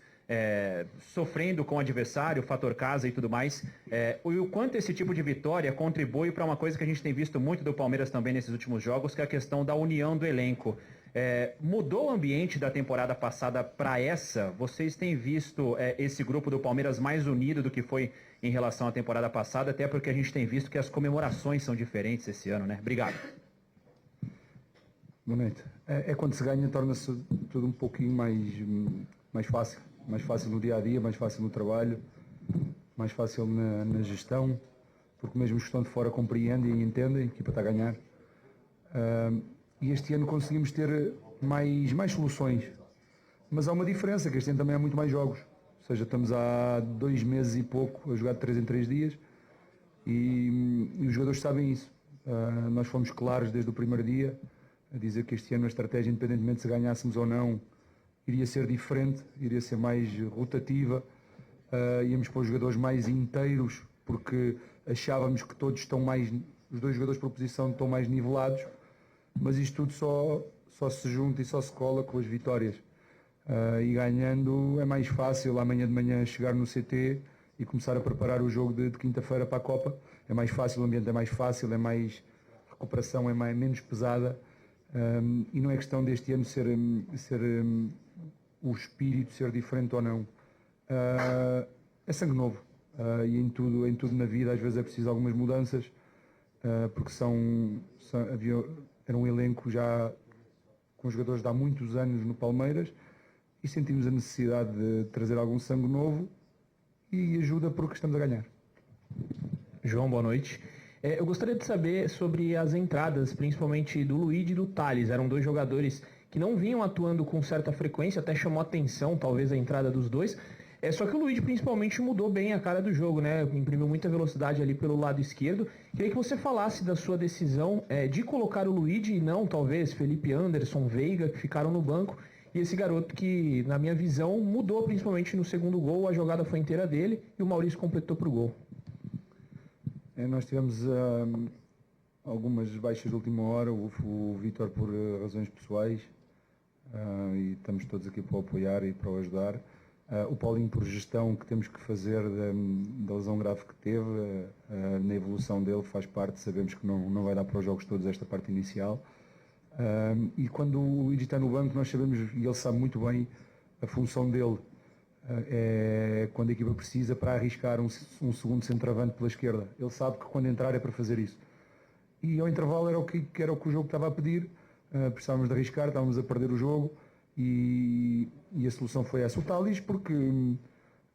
sofrendo com o adversário, o fator casa e tudo mais. O quanto esse tipo de vitória contribui para uma coisa que a gente tem visto muito do Palmeiras também nesses últimos jogos, que é a questão da união do elenco. Mudou o ambiente da temporada passada para essa? Vocês têm visto esse grupo do Palmeiras mais unido do que foi em relação à temporada passada, até porque a gente tem visto que as comemorações são diferentes esse ano, né? Obrigado. Boa noite. Quando se ganha, torna-se tudo um pouquinho mais fácil. Mais fácil no dia a dia, mais fácil no trabalho, mais fácil na gestão, porque mesmo os que estão de fora compreendem e entendem, a equipa está a ganhar. E este ano conseguimos ter mais soluções. Mas há uma diferença, que este ano também há muito mais jogos. Ou seja, estamos há 2 meses e pouco a jogar de 3 em 3 dias e os jogadores sabem isso. Nós fomos claros desde o primeiro dia a dizer que este ano a estratégia, independentemente de se ganhássemos ou não, iria ser diferente, iria ser mais rotativa, íamos pôr os jogadores mais inteiros, porque achávamos que todos estão os 2 jogadores por posição estão mais nivelados, mas isto tudo só se junta e só se cola com as vitórias. E ganhando é mais fácil amanhã de manhã chegar no CT e começar a preparar o jogo de quinta-feira para a Copa. É mais fácil, o ambiente é mais fácil, é mais recuperação, é menos pesada. E não é questão deste ano ser o espírito ser diferente ou não. É sangue novo. E em tudo na vida às vezes é preciso algumas mudanças, porque era um elenco já com jogadores de há muitos anos no Palmeiras e sentimos a necessidade de trazer algum sangue novo e ajuda porque estamos a ganhar. João, boa noite. Eu gostaria de saber sobre as entradas, principalmente do Luigi e do Thales. Eram 2 jogadores que não vinham atuando com certa frequência, até chamou atenção talvez a entrada dos 2. Só que o Luigi principalmente mudou bem a cara do jogo, né? Imprimiu muita velocidade ali pelo lado esquerdo. Queria que você falasse da sua decisão de colocar o Luigi e não talvez Felipe Anderson, Veiga, que ficaram no banco. E esse garoto que, na minha visão, mudou principalmente no segundo gol. A jogada foi inteira dele e o Maurício completou para o gol. Nós tivemos algumas baixas de última hora, o Vítor por razões pessoais, e estamos todos aqui para o apoiar e para o ajudar. O Paulinho por gestão que temos que fazer da lesão grave que teve, na evolução dele faz parte, sabemos que não vai dar para os jogos todos esta parte inicial. E quando o Luigi está no banco, nós sabemos, e ele sabe muito bem, a função dele é quando a equipa precisa para arriscar um segundo centroavante pela esquerda. Ele sabe que quando entrar é para fazer isso. E ao intervalo era o que o jogo estava a pedir, precisávamos de arriscar, estávamos a perder o jogo e a solução foi essa. O Thales, porque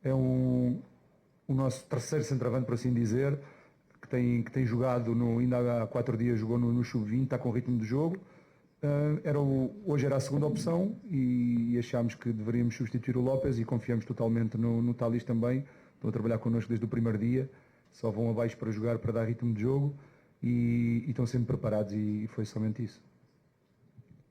é o nosso terceiro centroavante, por assim dizer, que tem jogado, ainda há 4 dias jogou no Sub-20, está com o ritmo do jogo. Hoje era a segunda opção e achámos que deveríamos substituir o Lopes e confiamos totalmente no Thales também. Estão a trabalhar connosco desde o primeiro dia, só vão abaixo para jogar, para dar ritmo de jogo e estão sempre preparados e foi somente isso.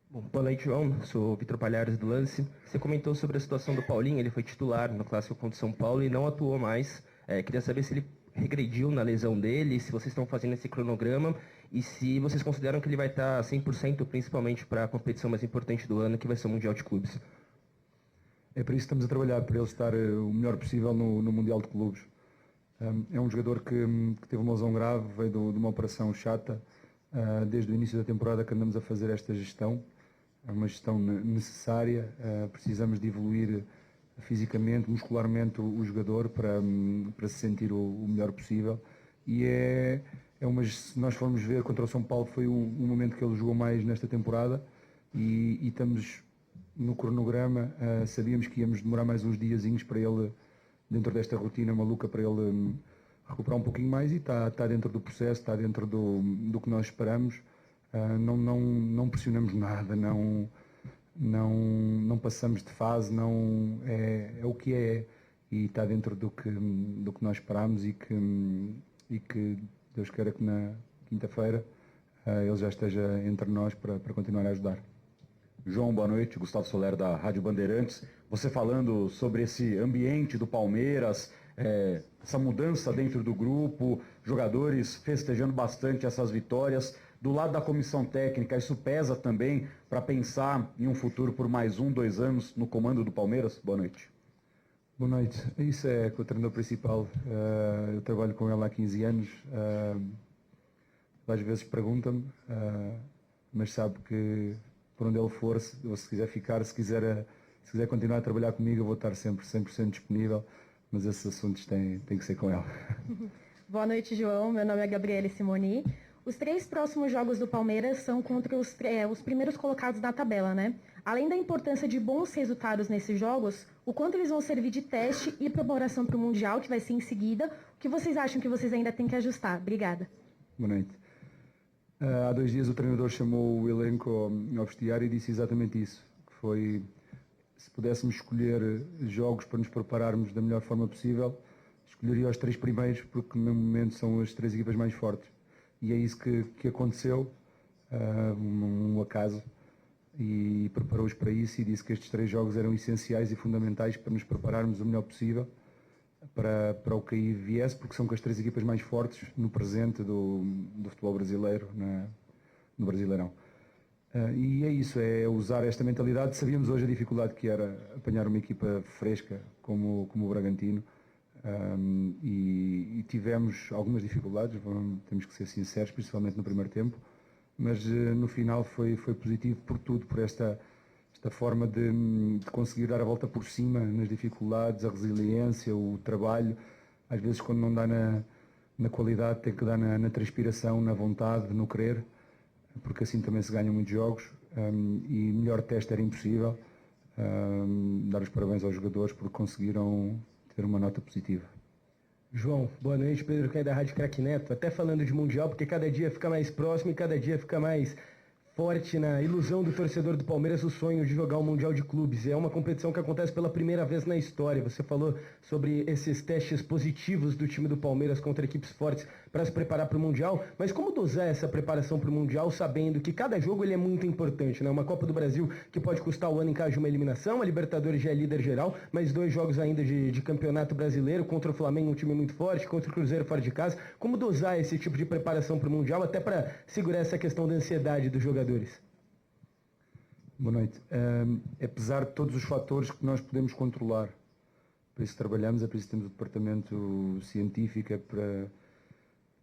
Bom, boa noite, João. Sou o Vitor Palhares do Lance. Você comentou sobre a situação do Paulinho, ele foi titular no Clássico contra o São Paulo e não atuou mais. Queria saber se ele regrediu na lesão dele, se vocês estão fazendo esse cronograma e se vocês consideram que ele vai estar 100%, principalmente para a competição mais importante do ano, que vai ser o Mundial de Clubes. É para isso que estamos a trabalhar, para ele estar o melhor possível no Mundial de Clubes. É um jogador que teve uma lesão grave, veio de uma operação chata. Desde o início da temporada que andamos a fazer esta gestão. É uma gestão necessária, precisamos de evoluir fisicamente, muscularmente o jogador para se sentir o melhor possível. E se nós formos ver contra o São Paulo, foi um momento que ele jogou mais nesta temporada e estamos no cronograma, sabíamos que íamos demorar mais uns diazinhos para ele, dentro desta rotina maluca, para ele recuperar um pouquinho mais e está dentro do processo, está dentro do que nós esperamos. Não pressionamos nada, não passamos de fase, é o que é e está dentro do que nós esperamos e que Deus queira que na quinta-feira ele já esteja entre nós para continuar a ajudar. João, boa noite. Gustavo Soler da Rádio Bandeirantes. Você falando sobre esse ambiente do Palmeiras, essa mudança dentro do grupo, jogadores festejando bastante essas vitórias. Do lado da comissão técnica, isso pesa também para pensar em um futuro por mais 1, 2 anos no comando do Palmeiras? Boa noite. Boa noite. Isso é o treinador principal. Eu trabalho com ele há 15 anos. Às vezes pergunta-me, mas sabe que por onde ele for, se quiser ficar, se quiser continuar a trabalhar comigo, eu vou estar sempre 100% disponível, mas esses assuntos têm que ser com ele. Boa noite, João. Meu nome é Gabriele Simoni. Os 3 próximos jogos do Palmeiras são contra os primeiros colocados na tabela, né? Além da importância de bons resultados nesses jogos, o quanto eles vão servir de teste e preparação para o Mundial, que vai ser em seguida, o que vocês acham que vocês ainda têm que ajustar? Obrigada. Boa noite. Há 2 dias o treinador chamou o elenco ao vestiário e disse exatamente isso, que foi, se pudéssemos escolher jogos para nos prepararmos da melhor forma possível, escolheria os 3 primeiros, porque no momento são as 3 equipas mais fortes. E é isso que aconteceu, um acaso, e preparou-os para isso e disse que estes 3 jogos eram essenciais e fundamentais para nos prepararmos o melhor possível para o que aí viesse, porque são com as 3 equipas mais fortes no presente do futebol brasileiro, no Brasileirão. E é isso, é usar esta mentalidade. Sabíamos hoje a dificuldade que era apanhar uma equipa fresca como o Bragantino. E tivemos algumas dificuldades, temos que ser sinceros, principalmente no primeiro tempo, mas no final foi positivo por tudo, por esta forma de conseguir dar a volta por cima nas dificuldades, a resiliência, o trabalho. Às vezes, quando não dá na qualidade, tem que dar na transpiração, na vontade, no querer, porque assim também se ganham muitos jogos. E melhor teste era impossível. Dar os parabéns aos jogadores porque conseguiram ter uma nota positiva. João, boa noite. Pedro Caio da Rádio Craque Neto. Até falando de Mundial, porque cada dia fica mais próximo e cada dia fica mais forte na ilusão do torcedor do Palmeiras o sonho de jogar o Mundial de Clubes. É uma competição que acontece pela primeira vez na história. Você falou sobre esses testes positivos do time do Palmeiras contra equipes fortes para se preparar para o Mundial, mas como dosar essa preparação para o Mundial sabendo que cada jogo ele é muito importante, né? Uma Copa do Brasil que pode custar o ano em caso de uma eliminação, a Libertadores já é líder geral, mas 2 jogos ainda de Campeonato Brasileiro, contra o Flamengo, um time muito forte, contra o Cruzeiro fora de casa. Como dosar esse tipo de preparação para o Mundial, até para segurar essa questão da ansiedade dos jogadores? Boa noite. Apesar de todos os fatores que nós podemos controlar, para isso trabalhamos, é por isso que temos o departamento científico, é para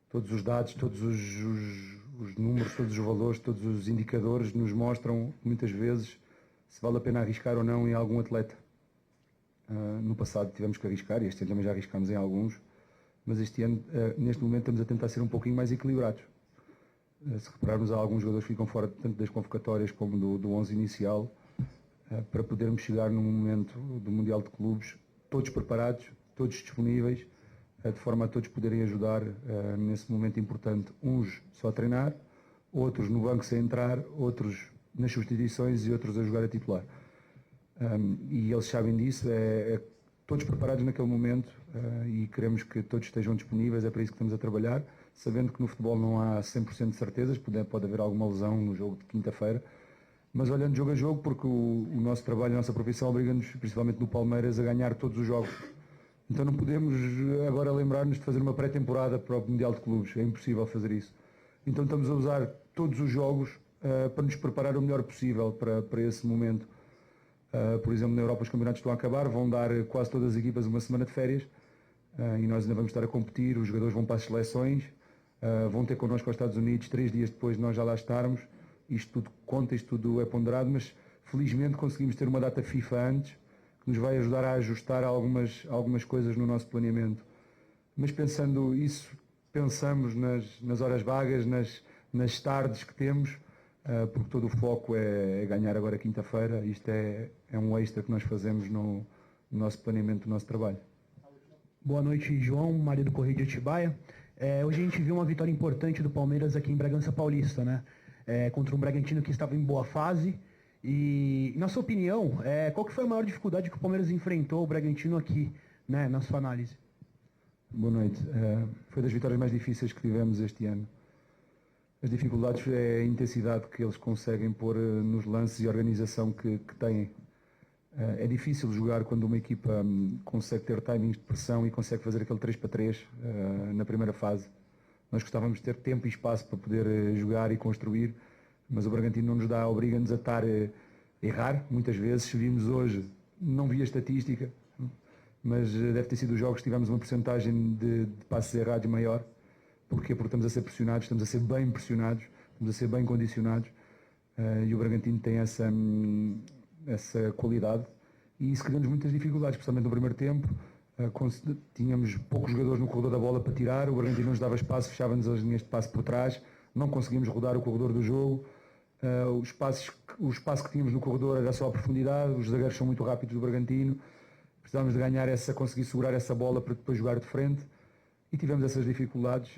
todos os dados, todos os números, todos os valores, todos os indicadores nos mostram muitas vezes se vale a pena arriscar ou não em algum atleta. No passado tivemos que arriscar e este ano também já arriscámos em alguns, mas este ano, neste momento, estamos a tentar ser um pouquinho mais equilibrados. Se repararmos, há alguns jogadores que ficam fora tanto das convocatórias como do 11 inicial, para podermos chegar num momento do Mundial de Clubes, todos preparados, todos disponíveis, de forma a todos poderem ajudar nesse momento importante. Uns só a treinar, outros no banco sem entrar, outros nas substituições e outros a jogar a titular. E eles sabem disso, todos preparados naquele momento e queremos que todos estejam disponíveis, é para isso que estamos a trabalhar, sabendo que no futebol não há 100% de certezas, pode haver alguma lesão no jogo de quinta-feira mas olhando jogo a jogo, porque o nosso trabalho, a nossa profissão obriga-nos, principalmente no Palmeiras, a ganhar todos os jogos. Então não podemos agora lembrar-nos de fazer uma pré-temporada para o Mundial de Clubes, é impossível fazer isso. Então estamos a usar todos os jogos para nos preparar o melhor possível para esse momento. Por exemplo, na Europa os campeonatos estão a acabar, vão dar quase todas as equipas uma semana de férias e nós ainda vamos estar a competir, os jogadores vão para as seleções, vão ter connosco aos Estados Unidos 3 dias depois de nós já lá estarmos. Isto tudo conta, isto tudo é ponderado, mas felizmente conseguimos ter uma data FIFA antes, que nos vai ajudar a ajustar algumas coisas no nosso planeamento. Mas pensando isso, pensamos nas horas vagas, nas tardes que temos, porque todo o foco é ganhar agora quinta-feira. Isto é um extra que nós fazemos no nosso planeamento do nosso trabalho. Boa noite, João, Maria do Correio de Atibaia. Hoje a gente viu uma vitória importante do Palmeiras aqui em Bragança Paulista, né? Contra um Bragantino que estava em boa fase. E, na sua opinião, qual que foi a maior dificuldade que o Palmeiras enfrentou o Bragantino aqui, né, na sua análise? Boa noite. Foi das vitórias mais difíceis que tivemos este ano. As dificuldades é a intensidade que eles conseguem pôr nos lances e a organização que têm. É difícil jogar quando uma equipa consegue ter timings de pressão e consegue fazer aquele 3-3 na primeira fase. Nós gostávamos de ter tempo e espaço para poder jogar e construir, mas o Bragantino não nos dá, obriga-nos a estar a errar. Muitas vezes, se vimos hoje, não vi a estatística, mas deve ter sido os jogos que tivemos uma porcentagem de passes errados maior. Porquê? Porque estamos a ser pressionados, estamos a ser bem pressionados, estamos a ser bem condicionados, e o Bragantino tem essa qualidade, e isso criou-nos muitas dificuldades, especialmente no primeiro tempo. Tínhamos poucos jogadores no corredor da bola para tirar, o Bragantino nos dava espaço, fechava-nos as linhas de passe por trás, não conseguimos rodar o corredor do jogo, o espaço que tínhamos no corredor era só a profundidade, os zagueiros são muito rápidos do Bragantino, precisávamos de ganhar conseguir segurar essa bola para depois jogar de frente, e tivemos essas dificuldades.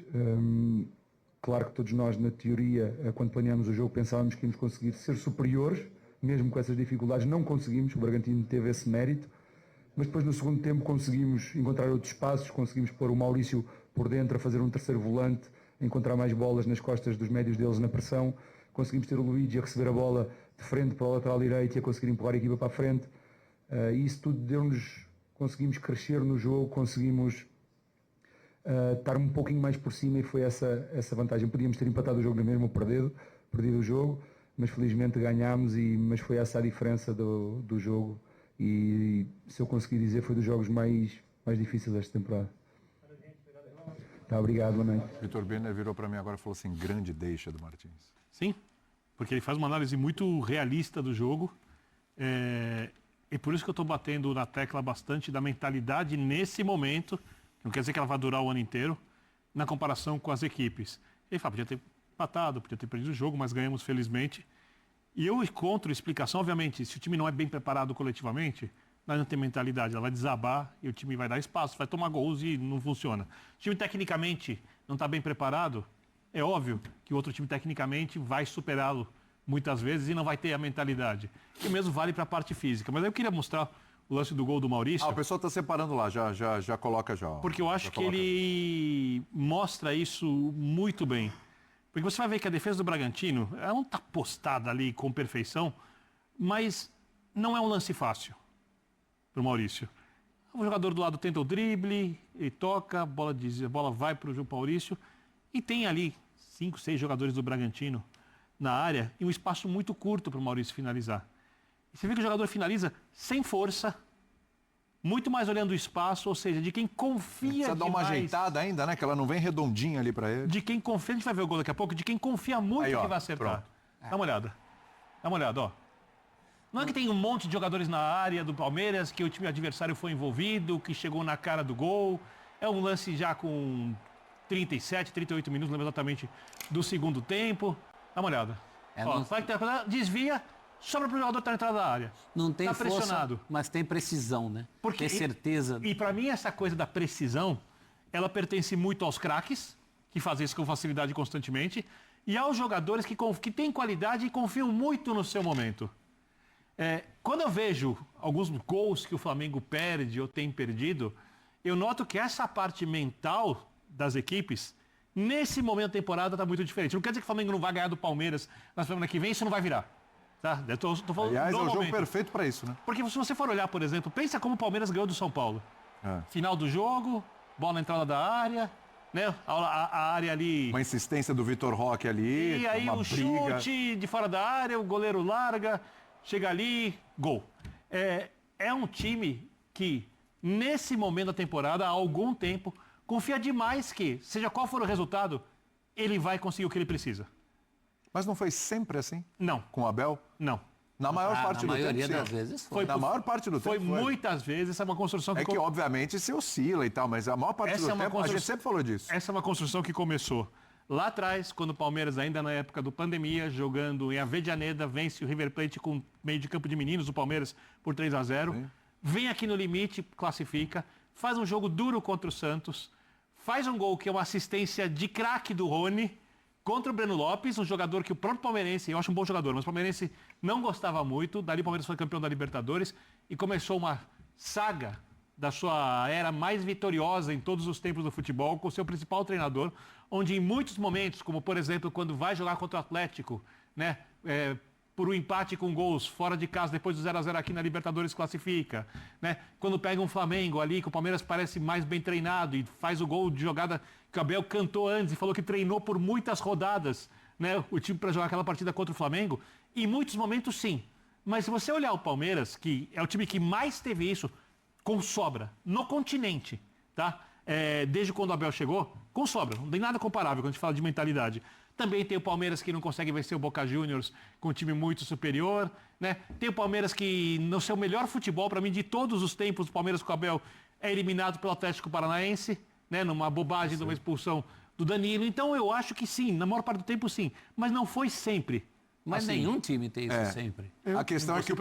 Claro que todos nós, na teoria, quando planeámos o jogo, pensávamos que íamos conseguir ser superiores, mesmo com essas dificuldades, não conseguimos, o Bragantino teve esse mérito, mas depois no segundo tempo conseguimos encontrar outros espaços, conseguimos pôr o Maurício por dentro a fazer um terceiro volante, encontrar mais bolas nas costas dos médios deles na pressão, conseguimos ter o Luigi a receber a bola de frente para o lateral direito e a conseguir empurrar a equipa para a frente, e isso tudo conseguimos crescer no jogo, conseguimos estar um pouquinho mais por cima, e foi essa vantagem. Podíamos ter empatado o jogo na mesma, perdido o jogo, mas felizmente ganhámos, mas foi essa a diferença do jogo, e se eu conseguir dizer, foi dos jogos mais difíceis desta temporada. Tá, obrigado, boa noite. Vitor Birner virou para mim agora e falou assim, grande deixa do Martins. Sim, porque ele faz uma análise muito realista do jogo, e por isso que eu estou batendo na tecla bastante da mentalidade nesse momento, não quer dizer que ela vai durar o ano inteiro, na comparação com as equipes. Ele fala, podia ter empatado, podia ter perdido o jogo, mas ganhamos felizmente. E eu encontro explicação, obviamente, se o time não é bem preparado coletivamente, nós não tem mentalidade, ela vai desabar e o time vai dar espaço, vai tomar gols e não funciona. O time tecnicamente não está bem preparado, é óbvio que o outro time tecnicamente vai superá-lo muitas vezes e não vai ter a mentalidade. E o mesmo vale para a parte física. Mas eu queria mostrar o lance do gol do Maurício. O pessoal está separando lá, já coloca já. Porque eu acho que ele mostra isso muito bem. Porque você vai ver que a defesa do Bragantino, ela não está postada ali com perfeição, mas não é um lance fácil para o Maurício. O jogador do lado tenta o drible, ele toca, a bola vai para o Maurício, e tem ali 5, 6 jogadores do Bragantino na área e um espaço muito curto para o Maurício finalizar. E você vê que o jogador finaliza sem força, muito mais olhando o espaço, ou seja, de quem confia demais. Precisa dar uma ajeitada ainda, né? Que ela não vem redondinha ali para ele. De quem confia, a gente vai ver o gol daqui a pouco, de quem confia muito que vai acertar. Pronto. Dá uma olhada, ó. Não é que tem um monte de jogadores na área do Palmeiras, que o time adversário foi envolvido, que chegou na cara do gol. É um lance já com 37, 38 minutos, não lembro exatamente, do segundo tempo. Dá uma olhada. Desvia, sobra para o jogador estar na entrada da área. Não tem tá força, pressionado. mas tem precisão, né? Porque, tem certeza. E para mim essa coisa da precisão, ela pertence muito aos craques, que fazem isso com facilidade constantemente, e aos jogadores que têm qualidade e confiam muito no seu momento. Quando eu vejo alguns gols que o Flamengo perde ou tem perdido, eu noto que essa parte mental das equipes, nesse momento da temporada, está muito diferente. Não quer dizer que o Flamengo não vai ganhar do Palmeiras na semana que vem, isso não vai virar. Tá? Tô falando Aliás, é o jogo normalmente. perfeito para isso, né? Porque se você for olhar, por exemplo, pensa como o Palmeiras ganhou do São Paulo. Final do jogo, bola na entrada da área, né? A área ali... Uma insistência do Vitor Roque ali, E aí uma o briga. chute de fora da área, o goleiro larga, chega ali, gol. É um time que, nesse momento da temporada, há algum tempo, confia demais que, seja qual for o resultado, ele vai conseguir o que ele precisa. Mas não foi sempre assim? Não. Com o Abel? Não. Na maior parte na do tempo, maioria sim. das vezes foi. Na maior parte do Foi tempo foi. muitas vezes, essa é uma construção que... É que, obviamente, se oscila e tal, mas a maior parte do tempo, a gente sempre falou disso. Essa é uma construção que começou lá atrás, quando o Palmeiras, ainda na época do pandemia, jogando em Avejaneda, vence o River Plate com meio de campo de meninos, o Palmeiras, por 3-0. Sim. Vem aqui no limite, classifica, faz um jogo duro contra o Santos, faz um gol que é uma assistência de craque do Rony, contra o Breno Lopes, um jogador que o próprio palmeirense, eu acho um bom jogador, mas o palmeirense não gostava muito. Dali o Palmeiras foi campeão da Libertadores e começou uma saga da sua era mais vitoriosa em todos os tempos do futebol, com o seu principal treinador, onde em muitos momentos, como por exemplo quando vai jogar contra o Atlético, né, por um empate com gols fora de casa, depois do 0-0 aqui na Libertadores classifica, né? Quando pega um Flamengo ali, que o Palmeiras parece mais bem treinado e faz o gol de jogada que o Abel cantou antes e falou que treinou por muitas rodadas, né? O time para jogar aquela partida contra o Flamengo. Em muitos momentos, sim. Mas se você olhar o Palmeiras, que é o time que mais teve isso, com sobra, no continente, tá? Desde quando o Abel chegou, com sobra. Não tem nada comparável quando a gente fala de mentalidade. Também tem o Palmeiras que não consegue vencer o Boca Juniors com um time muito superior, né? Tem o Palmeiras que, no seu melhor futebol, para mim, de todos os tempos, o Palmeiras com o Abel é eliminado pelo Atlético Paranaense, né? Numa bobagem de uma expulsão do Danilo. Então eu acho que sim, na maior parte do tempo sim, mas não foi sempre. Mas assim. nenhum time tem isso sempre. A questão é que o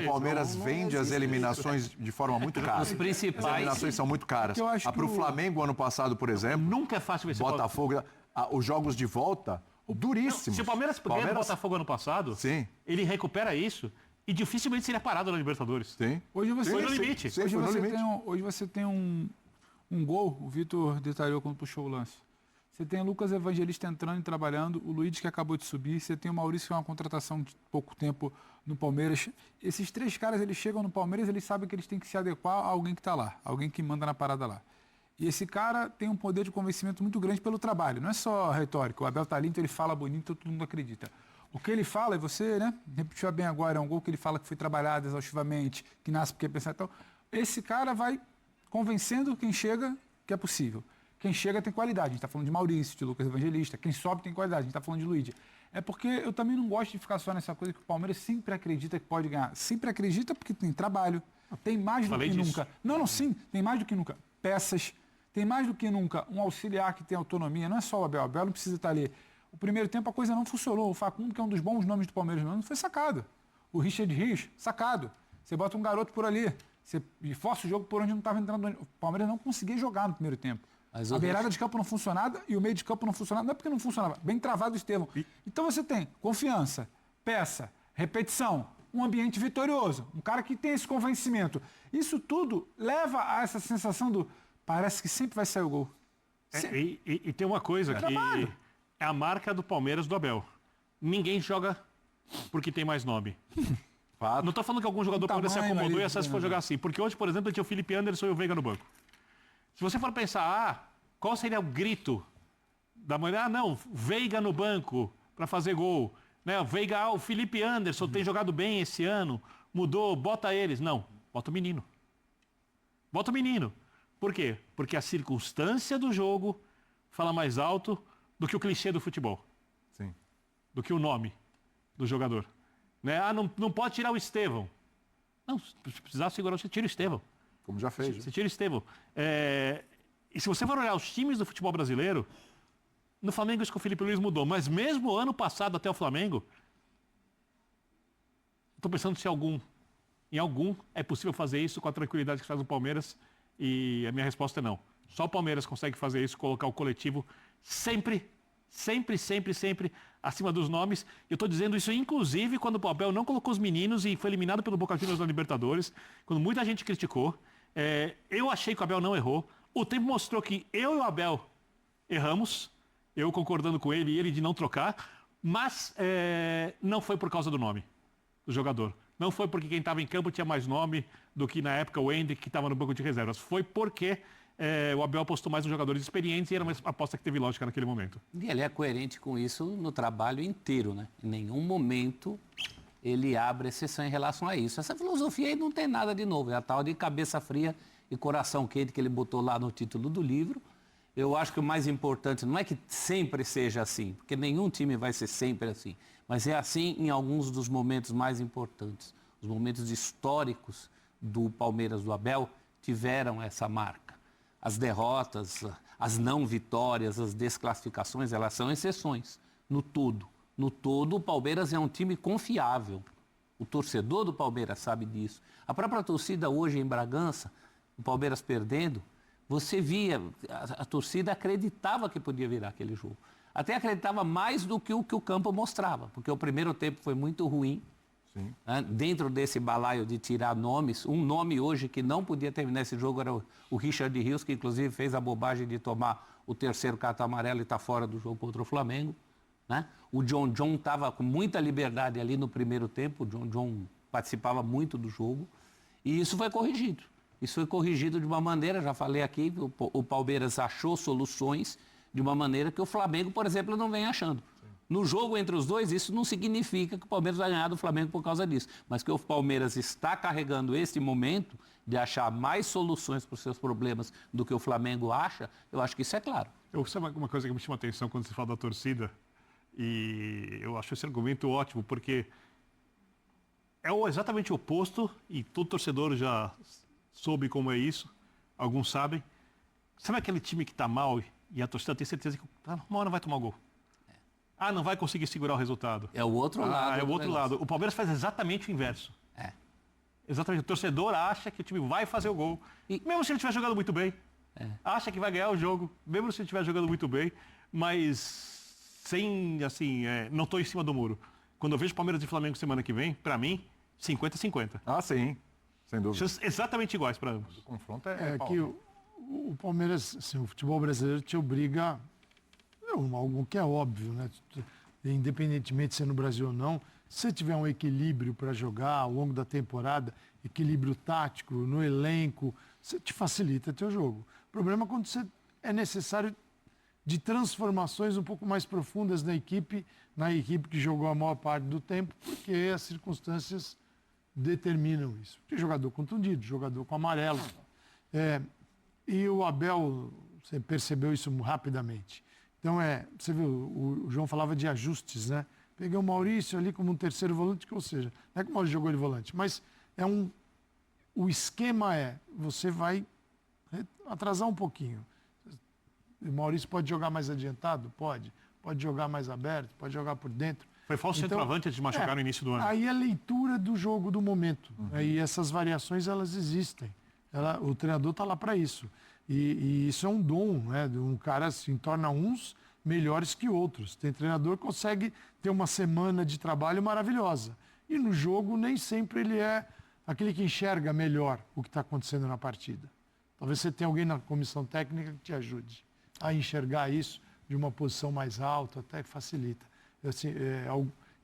Palmeiras vende as eliminações de forma muito cara. Os principais. As eliminações são muito caras. Para o Flamengo, ano passado, por exemplo, nunca é fácil vencer Botafogo, os jogos de volta, duríssimos. Se o Palmeiras ganha do Botafogo ano passado, sim, ele recupera isso e dificilmente seria parado na Libertadores. Sim. Hoje você foi no limite. Hoje você tem um gol, o Vitor detalhou quando puxou o lance. Você tem o Lucas Evangelista entrando e trabalhando, o Luiz que acabou de subir, você tem o Maurício que é uma contratação de pouco tempo no Palmeiras. Esses três caras, eles chegam no Palmeiras, eles sabem que eles têm que se adequar a alguém que está lá, alguém que manda na parada lá. E esse cara tem um poder de convencimento muito grande pelo trabalho, não é só retórico. O Abel tá ali, então ele fala bonito, todo mundo acredita. O que ele fala, e você, né, repetiu bem agora, é um gol que ele fala que foi trabalhado exaustivamente, que nasce porque pensa. Então, esse cara vai convencendo quem chega que é possível. Quem chega tem qualidade. A gente está falando de Maurício, de Lucas Evangelista. Quem sobe tem qualidade. A gente está falando de Luiz. É porque eu também não gosto de ficar só nessa coisa que o Palmeiras sempre acredita que pode ganhar. Sempre acredita porque tem trabalho, tem mais do que nunca. Sim, tem mais do que nunca. Peças, tem mais do que nunca um auxiliar que tem autonomia. Não é só o Abel. O Abel não precisa estar ali. O primeiro tempo a coisa não funcionou. O Facundo, que é um dos bons nomes do Palmeiras, não foi sacado. O Richard Rios, sacado. Você bota um garoto por ali. Você força o jogo por onde não estava entrando. O Palmeiras não conseguia jogar no primeiro tempo. A beirada de campo não funcionava e o meio de campo não funcionava. Não é porque não funcionava, bem travado o Estevão. Então você tem confiança, peça, repetição, um ambiente vitorioso, um cara que tem esse convencimento. Isso tudo leva a essa sensação do parece que sempre vai sair o gol. E tem uma coisa que é a marca do Palmeiras do Abel. Ninguém joga porque tem mais nome. Não estou falando que algum jogador do Palmeiras se acomodou e essas for jogar assim. Porque hoje, por exemplo, tinha o Felipe Anderson e o Veiga no banco. Se você for pensar, qual seria o grito da mulher? Veiga no banco para fazer gol. Né? O Felipe Anderson tem jogado bem esse ano, mudou, bota eles. Não, bota o menino. Bota o menino. Por quê? Porque a circunstância do jogo fala mais alto do que o clichê do futebol. Sim. Do que o nome do jogador. Né? Não pode tirar o Estevão. Não, se precisar segurar, você tira o Estevão. Como já fez. Você tira o Estevão. E se você for olhar os times do futebol brasileiro, no Flamengo isso que o Felipe Luiz mudou, mas mesmo ano passado até o Flamengo, estou pensando se em algum é possível fazer isso com a tranquilidade que faz o Palmeiras, e a minha resposta é não. Só o Palmeiras consegue fazer isso, colocar o coletivo sempre acima dos nomes. Eu estou dizendo isso inclusive quando o Abel não colocou os meninos e foi eliminado pelo Boca Juniors na Libertadores, quando muita gente criticou. Eu achei que o Abel não errou. O tempo mostrou que eu e o Abel erramos, eu concordando com ele e ele de não trocar. Mas não foi por causa do nome do jogador. Não foi porque quem estava em campo tinha mais nome do que na época o Hendrick, que estava no banco de reservas. Foi porque o Abel apostou mais nos jogadores experientes e era uma aposta que teve lógica naquele momento. E ele é coerente com isso no trabalho inteiro, né? Em nenhum momento ele abre exceção em relação a isso. Essa filosofia aí não tem nada de novo. É a tal de cabeça fria e coração quente que ele botou lá no título do livro. Eu acho que o mais importante não é que sempre seja assim, porque nenhum time vai ser sempre assim, mas é assim em alguns dos momentos mais importantes. Os momentos históricos do Palmeiras do Abel tiveram essa marca. As derrotas, as não vitórias, as desclassificações, elas são exceções. No todo, o Palmeiras é um time confiável. O torcedor do Palmeiras sabe disso. A própria torcida hoje em Bragança, o Palmeiras perdendo, você via, a torcida acreditava que podia virar aquele jogo. Até acreditava mais do que o campo mostrava, porque o primeiro tempo foi muito ruim. Sim. Né? Dentro desse balaio de tirar nomes, um nome hoje que não podia terminar esse jogo era o Richard Rios, que inclusive fez a bobagem de tomar o terceiro cartão amarelo e está fora do jogo contra o Flamengo. Né? O John estava com muita liberdade ali no primeiro tempo, o John participava muito do jogo, e isso foi corrigido. Isso foi corrigido de uma maneira, já falei aqui, o Palmeiras achou soluções de uma maneira que o Flamengo, por exemplo, não vem achando. Sim. No jogo entre os dois, isso não significa que o Palmeiras vai ganhar do Flamengo por causa disso, mas que o Palmeiras está carregando esse momento de achar mais soluções para os seus problemas do que o Flamengo acha, eu acho que isso é claro. Sabe uma coisa que me chama a atenção quando se fala da torcida, e eu acho esse argumento ótimo, porque é exatamente o oposto, e todo torcedor já soube como é isso, alguns sabem. Sabe aquele time que está mal e a torcida tem certeza que uma hora vai tomar o gol? Não vai conseguir segurar o resultado. É o outro lado. É o outro lado. O Palmeiras faz exatamente o inverso. Exatamente. O torcedor acha que o time vai fazer o gol, mesmo se ele estiver jogando muito bem. Acha que vai ganhar o jogo, mesmo se ele estiver jogando muito bem, mas sem, assim, não estou em cima do muro. Quando eu vejo Palmeiras e Flamengo semana que vem, para mim, 50-50. Sim. Sem dúvida. Exatamente iguais para ambos. O confronto que o Palmeiras, assim, o futebol brasileiro te obriga, algo que é óbvio, né? Independentemente se é no Brasil ou não, se você tiver um equilíbrio para jogar ao longo da temporada, equilíbrio tático, no elenco, você te facilita teu jogo. O problema é quando é necessário de transformações um pouco mais profundas na equipe que jogou a maior parte do tempo, porque as circunstâncias determinam isso. Tem jogador contundido, jogador com amarelo. E o Abel, você percebeu isso rapidamente. Então, você viu, o João falava de ajustes, né? Peguei o Maurício ali como um terceiro volante, ou seja, não é que o Maurício jogou de volante, mas o esquema você vai atrasar um pouquinho. O Maurício pode jogar mais adiantado? Pode jogar mais aberto, pode jogar por dentro. Foi falso centroavante de machucar no início do ano. Aí a leitura do jogo do momento. Aí essas variações, elas existem. O treinador está lá para isso. E isso é um dom, né? Um cara se torna uns melhores que outros. Tem treinador que consegue ter uma semana de trabalho maravilhosa. E no jogo, nem sempre ele é aquele que enxerga melhor o que está acontecendo na partida. Talvez você tenha alguém na comissão técnica que te ajude a enxergar isso de uma posição mais alta, até que facilita. Assim,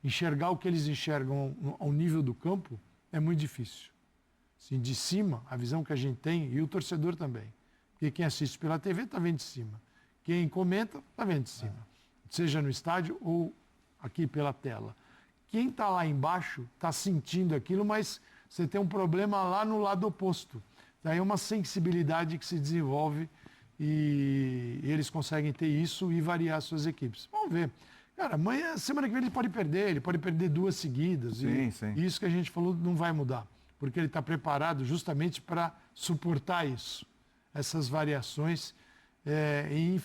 enxergar o que eles enxergam ao nível do campo é muito difícil. Assim, de cima, a visão que a gente tem, e o torcedor também. Porque quem assiste pela TV está vendo de cima. Quem comenta está vendo de cima. Seja no estádio ou aqui pela tela. Quem está lá embaixo está sentindo aquilo, mas você tem um problema lá no lado oposto. Daí é uma sensibilidade que se desenvolve e eles conseguem ter isso e variar suas equipes. Vamos ver. Cara, semana que vem ele pode perder 2 seguidas. Sim. E isso que a gente falou não vai mudar. Porque ele está preparado justamente para suportar isso. Essas variações, e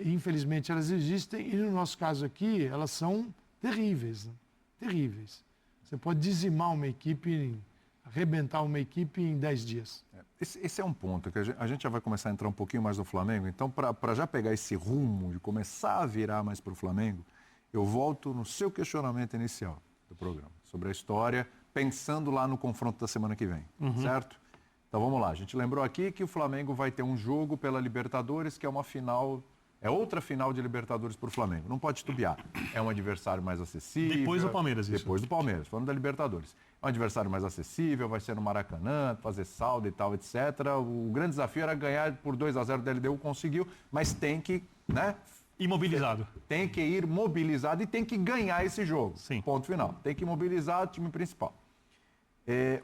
infelizmente elas existem, e no nosso caso aqui, elas são terríveis. Né? Terríveis. Você pode dizimar uma equipe, arrebentar uma equipe em 10 dias. Esse é um ponto, que a gente já vai começar a entrar um pouquinho mais no Flamengo. Então, para já pegar esse rumo de começar a virar mais para o Flamengo, eu volto no seu questionamento inicial do programa, sobre a história, pensando lá no confronto da semana que vem, certo? Então vamos lá, a gente lembrou aqui que o Flamengo vai ter um jogo pela Libertadores, que é uma final É outra final de Libertadores para o Flamengo. Não pode titubear. É um adversário mais acessível. Depois do Palmeiras, isso. Depois do Palmeiras, falando da Libertadores. É um adversário mais acessível, vai ser no Maracanã, fazer saldo e tal, etc. O grande desafio era ganhar por 2-0 da LDU, conseguiu, mas tem que, né? Imobilizado. Tem que ir mobilizado e tem que ganhar esse jogo. Sim. Ponto final. Tem que mobilizar o time principal.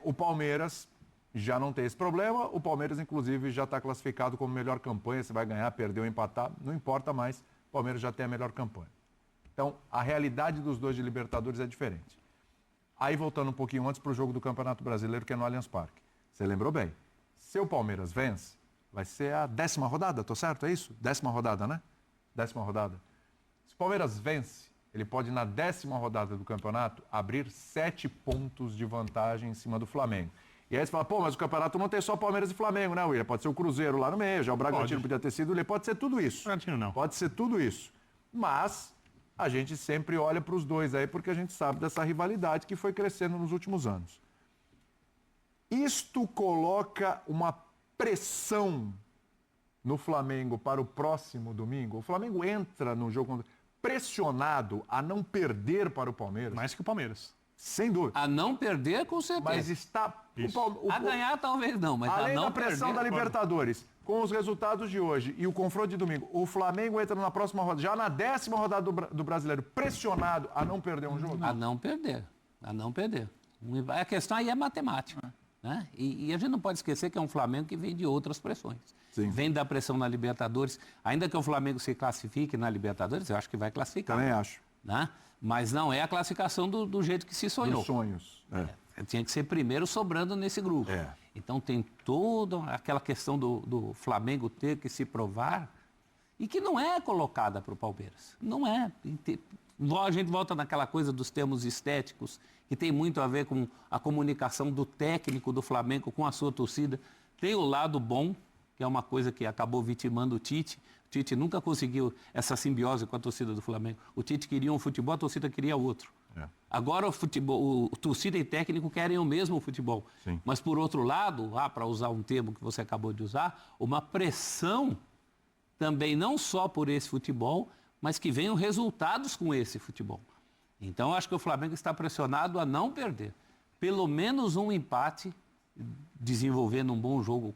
O Palmeiras já não tem esse problema. O Palmeiras, inclusive, já está classificado como melhor campanha. Se vai ganhar, perder ou empatar, não importa mais. O Palmeiras já tem a melhor campanha. Então, a realidade dos dois de Libertadores é diferente. Aí, voltando um pouquinho antes para o jogo do Campeonato Brasileiro, que é no Allianz Parque. Você lembrou bem. Se o Palmeiras vence, vai ser a 10ª rodada, tô certo? É isso? 10ª rodada, né? 10ª rodada. Se o Palmeiras vence, ele pode, na 10ª rodada do campeonato, abrir 7 pontos de vantagem em cima do Flamengo. E aí você fala, pô, mas o campeonato não tem só Palmeiras e Flamengo, né, William? Pode ser o Cruzeiro lá no meio, já o Bragantino podia ter sido, pode ser tudo isso. Bragantino não. Pode ser tudo isso. Mas a gente sempre olha para os dois aí, porque a gente sabe dessa rivalidade que foi crescendo nos últimos anos. Isto coloca uma pressão no Flamengo para o próximo domingo. O Flamengo entra no jogo pressionado a não perder para o Palmeiras. Mais que o Palmeiras. Sem dúvida. A não perder, com certeza. Mas está... A ganhar, talvez não, mas além a não da pressão perder... da Libertadores, com os resultados de hoje e o confronto de domingo, o Flamengo entra na próxima rodada, já na 10ª rodada do Brasileiro, pressionado a não perder um jogo? A não perder. A não perder. A questão aí é matemática. Né? E a gente não pode esquecer que é um Flamengo que vem de outras pressões. Sim. Vem da pressão na Libertadores. Ainda que o Flamengo se classifique na Libertadores, eu acho que vai classificar. Também acho. Né? Mas não é a classificação do jeito que se sonhou. Dos sonhos. Tinha que ser primeiro sobrando nesse grupo. Então tem toda aquela questão do Flamengo ter que se provar e que não é colocada para o Palmeiras. Não é. A gente volta naquela coisa dos termos estéticos, que tem muito a ver com a comunicação do técnico do Flamengo com a sua torcida. Tem o lado bom, que é uma coisa que acabou vitimando o Tite. O Tite nunca conseguiu essa simbiose com a torcida do Flamengo. O Tite queria um futebol, a torcida queria outro. Agora o torcida e técnico querem o mesmo futebol. Sim. Mas, por outro lado, para usar um termo que você acabou de usar, uma pressão também não só por esse futebol, mas que venham resultados com esse futebol. Então, acho que o Flamengo está pressionado a não perder. Pelo menos um empate, desenvolvendo um bom jogo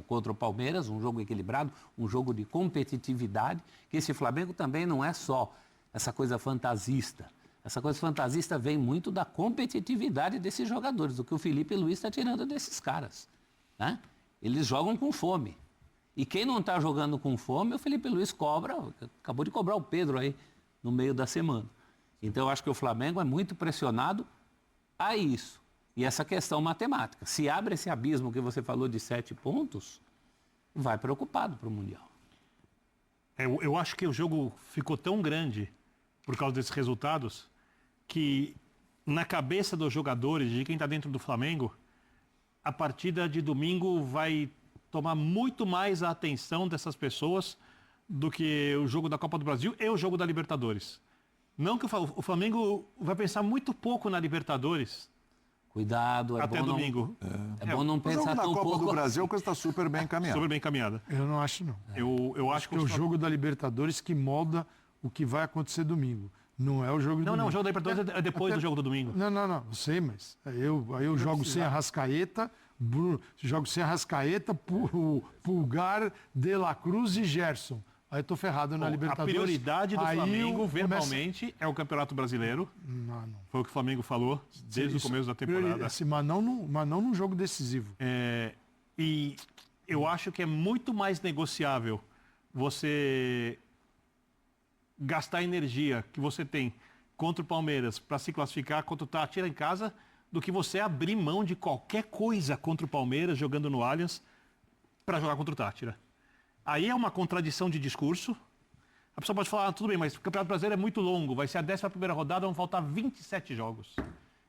contra o Palmeiras, um jogo equilibrado, um jogo de competitividade, que esse Flamengo também não é só essa coisa fantasista. Essa coisa fantasista vem muito da competitividade desses jogadores, do que o Felipe Luiz está tirando desses caras. Né? Eles jogam com fome. E quem não está jogando com fome, o Felipe Luiz cobra, acabou de cobrar o Pedro aí no meio da semana. Então, eu acho que o Flamengo é muito pressionado a isso. E essa questão matemática. Se abre esse abismo que você falou de 7 pontos, vai preocupado para o Mundial. Eu acho que o jogo ficou tão grande por causa desses resultados que na cabeça dos jogadores, de quem está dentro do Flamengo, a partida de domingo vai tomar muito mais a atenção dessas pessoas do que o jogo da Copa do Brasil e o jogo da Libertadores. Não que o Flamengo vai pensar muito pouco na Libertadores. Cuidado, é até bom domingo. É bom não pensar tão pouco. O jogo da Copa do Brasil, a coisa está super bem encaminhada. Super bem encaminhada. Eu não acho, não. Eu acho que é o jogo da Libertadores que molda o que vai acontecer domingo. Não é o jogo do domingo. Não, o jogo da Libertadores é depois do jogo do domingo. Não, eu sei, mas aí eu jogo sem Arrascaeta, jogo sem Arrascaeta, Pulgar, De La Cruz e Gerson. Aí eu tô ferrado na Libertadores. A prioridade do Flamengo, verbalmente, é o Campeonato Brasileiro. Não. Foi o que o Flamengo falou desde o começo da temporada. Mas não num jogo decisivo. E eu acho que é muito mais negociável você gastar a energia que você tem contra o Palmeiras para se classificar contra o Tátira em casa do que você abrir mão de qualquer coisa contra o Palmeiras jogando no Allianz para jogar contra o Tátira. Aí é uma contradição de discurso. A pessoa pode falar, tudo bem, mas o Campeonato Brasileiro é muito longo, vai ser a 11ª rodada, vão faltar 27 jogos.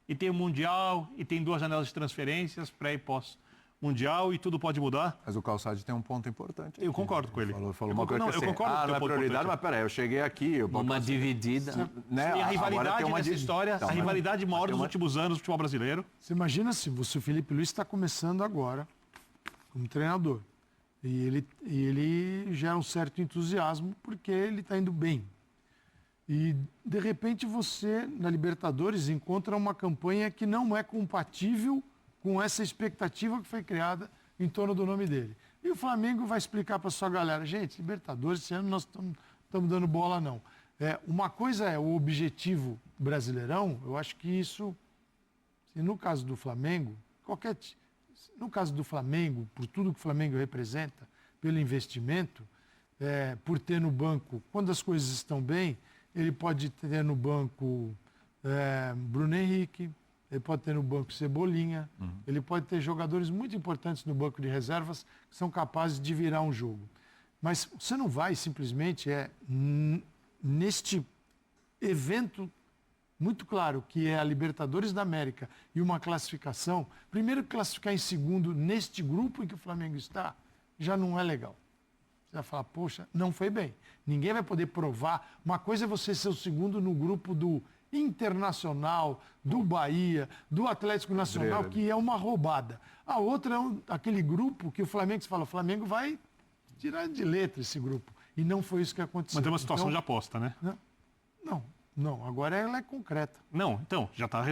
E tem o Mundial, e tem 2 janelas de transferências, pré e pós-Mundial, e tudo pode mudar. Mas o Calçade tem um ponto importante aqui. Eu concordo com ele. Falou uma coisa eu concordo não é prioridade, mas peraí, eu cheguei aqui... Uma dividida. Né? E a rivalidade dessa história, a rivalidade maior dos últimos anos do futebol brasileiro. Você imagina se o Felipe Luiz está começando agora como treinador. E ele gera um certo entusiasmo porque ele está indo bem. E, de repente, você, na Libertadores, encontra uma campanha que não é compatível com essa expectativa que foi criada em torno do nome dele. E o Flamengo vai explicar para sua galera, gente, Libertadores, esse ano nós estamos dando bola, não. Uma coisa é o objetivo brasileirão, eu acho que isso, no caso do Flamengo, no caso do Flamengo, por tudo que o Flamengo representa, pelo investimento, por ter no banco, quando as coisas estão bem, ele pode ter no banco Bruno Henrique, ele pode ter no banco Cebolinha, ele pode ter jogadores muito importantes no banco de reservas que são capazes de virar um jogo. Mas você não vai simplesmente, neste evento muito claro, que é a Libertadores da América e uma classificação, primeiro classificar em segundo neste grupo em que o Flamengo está, já não é legal. Você vai falar, poxa, não foi bem. Ninguém vai poder provar. Uma coisa é você ser o segundo no grupo do Internacional, do Bahia, do Atlético Nacional, que é uma roubada. A outra é aquele grupo que o Flamengo, você fala, o Flamengo vai tirar de letra esse grupo. E não foi isso que aconteceu. Mas tem uma situação de aposta, né? Não, agora ela é concreta. Não, então, já está.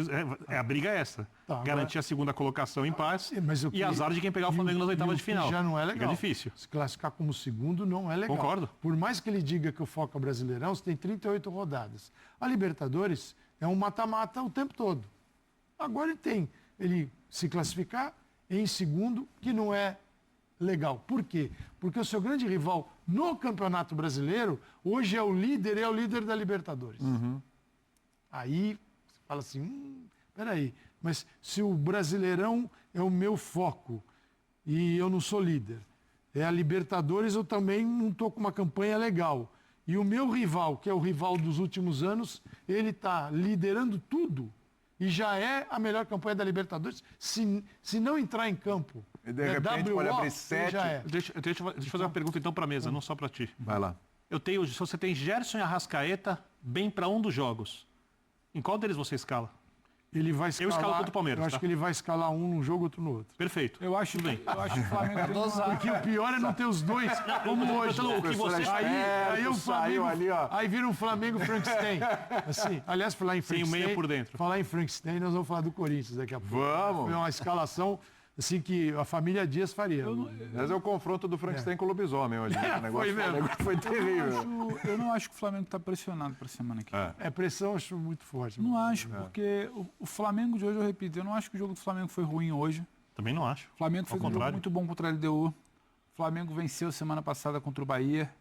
A briga é essa. Tá, garantir a segunda colocação em paz e azar de quem pegar o Flamengo nas oitavas de final. Já não é legal. Fica difícil. Se classificar como segundo não é legal. Concordo. Por mais que ele diga que o foco é Brasileirão, você tem 38 rodadas. A Libertadores é um mata-mata o tempo todo. Agora ele se classificar em segundo, que não é legal. Por quê? Porque o seu grande rival no Campeonato Brasileiro, hoje é o líder da Libertadores. Aí você fala assim, peraí, mas se o Brasileirão é o meu foco e eu não sou líder, a Libertadores eu também não estou com uma campanha legal. E o meu rival, que é o rival dos últimos anos, ele está liderando tudo e já é a melhor campanha da Libertadores. Se não entrar em campo, e de repente pode abrir 7. Deixa eu fazer uma pergunta então para a mesa, não só para ti. Vai lá. Se você tem Gerson e Arrascaeta bem para um dos jogos, em qual deles você escala? Ele vai escalar, eu escalo contra o Palmeiras. Eu acho que ele vai escalar um num jogo, outro no outro. Perfeito. Eu acho que o Flamengo tem porque o pior é não ter os dois, como hoje. Aí o Flamengo, aí vira um Flamengo Frankenstein. Assim, aliás, falar em Frankenstein. Sem o meia por dentro. Falar em Frankenstein, nós vamos falar do Corinthians daqui a pouco. Vamos. Foi uma escalação assim que a família Dias faria. Mas é o confronto do Frankenstein com o lobisomem hoje. O negócio foi terrível. Eu não acho que o Flamengo está pressionado para a semana que vem. Pressão eu acho muito forte. Não acho, porque o Flamengo de hoje, eu repito, eu não acho que o jogo do Flamengo foi ruim hoje. Também não acho. O Flamengo fez um jogo muito bom contra a LDU. O Flamengo venceu semana passada contra o Bahia.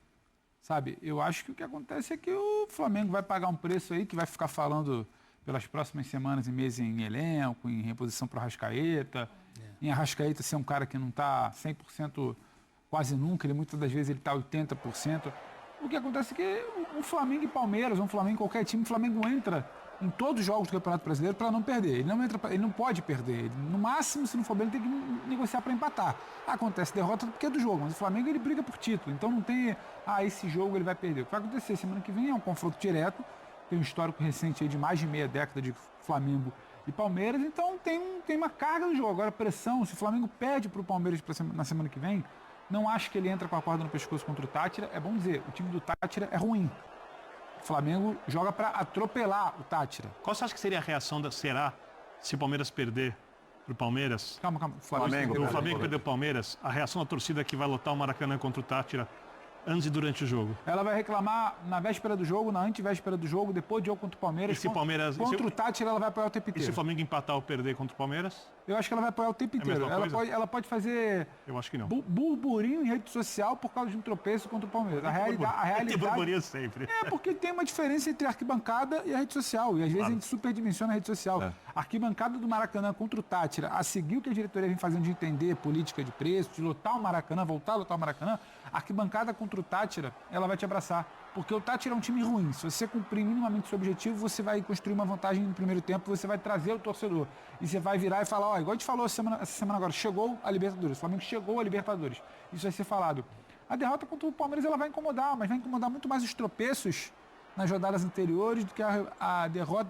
Sabe, eu acho que o que acontece é que o Flamengo vai pagar um preço aí que vai ficar falando pelas próximas semanas e meses em elenco, em reposição para o Arrascaeta. Em Arrascaeta ser um cara que não está 100% quase nunca, muitas das vezes ele está 80%. O que acontece é que o Flamengo e Palmeiras, um Flamengo qualquer time, o Flamengo entra em todos os jogos do Campeonato Brasileiro para não perder. Ele não pode perder. No máximo, se não for bem, ele tem que negociar para empatar. Acontece derrota porque é do jogo, mas o Flamengo ele briga por título. Então não tem, esse jogo ele vai perder. O que vai acontecer semana que vem é um confronto direto. Tem um histórico recente aí de mais de meia década de Flamengo e Palmeiras, então tem uma carga no jogo. Agora, pressão, se o Flamengo perde para o Palmeiras na semana que vem, não acho que ele entra com a corda no pescoço contra o Táchira. É bom dizer, o time do Táchira é ruim. O Flamengo joga para atropelar o Táchira. Qual você acha que seria a reação será se o Palmeiras perder para o Palmeiras? Calma. O Flamengo perder o Palmeiras, a reação da torcida que vai lotar o Maracanã contra o Táchira antes e durante o jogo. Ela vai reclamar na véspera do jogo, na antevéspera do jogo, depois do jogo contra o Palmeiras. E se Palmeiras contra o Táchira, ela vai apoiar o tempo inteiro. E se o Flamengo empatar ou perder contra o Palmeiras? Eu acho que ela vai apoiar o tempo inteiro. Ela pode fazer eu acho que não. Burburinho em rede social por causa de um tropeço contra o Palmeiras. A realidade tem burburinho sempre. Porque tem uma diferença entre a arquibancada e a rede social. E às vezes a gente superdimensiona a rede social. A arquibancada do Maracanã contra o Táchira, a seguir o que a diretoria vem fazendo de entender política de preço, de lotar o Maracanã, voltar a lotar o Maracanã, a arquibancada contra o Táchira, ela vai te abraçar. Porque o Táchira é um time ruim. Se você cumprir minimamente o seu objetivo, você vai construir uma vantagem no primeiro tempo, você vai trazer o torcedor. E você vai virar e falar, igual a gente falou essa semana agora, chegou a Libertadores, o Flamengo chegou a Libertadores. Isso vai ser falado. A derrota contra o Palmeiras ela vai incomodar, mas vai incomodar muito mais os tropeços nas rodadas anteriores do que a derrota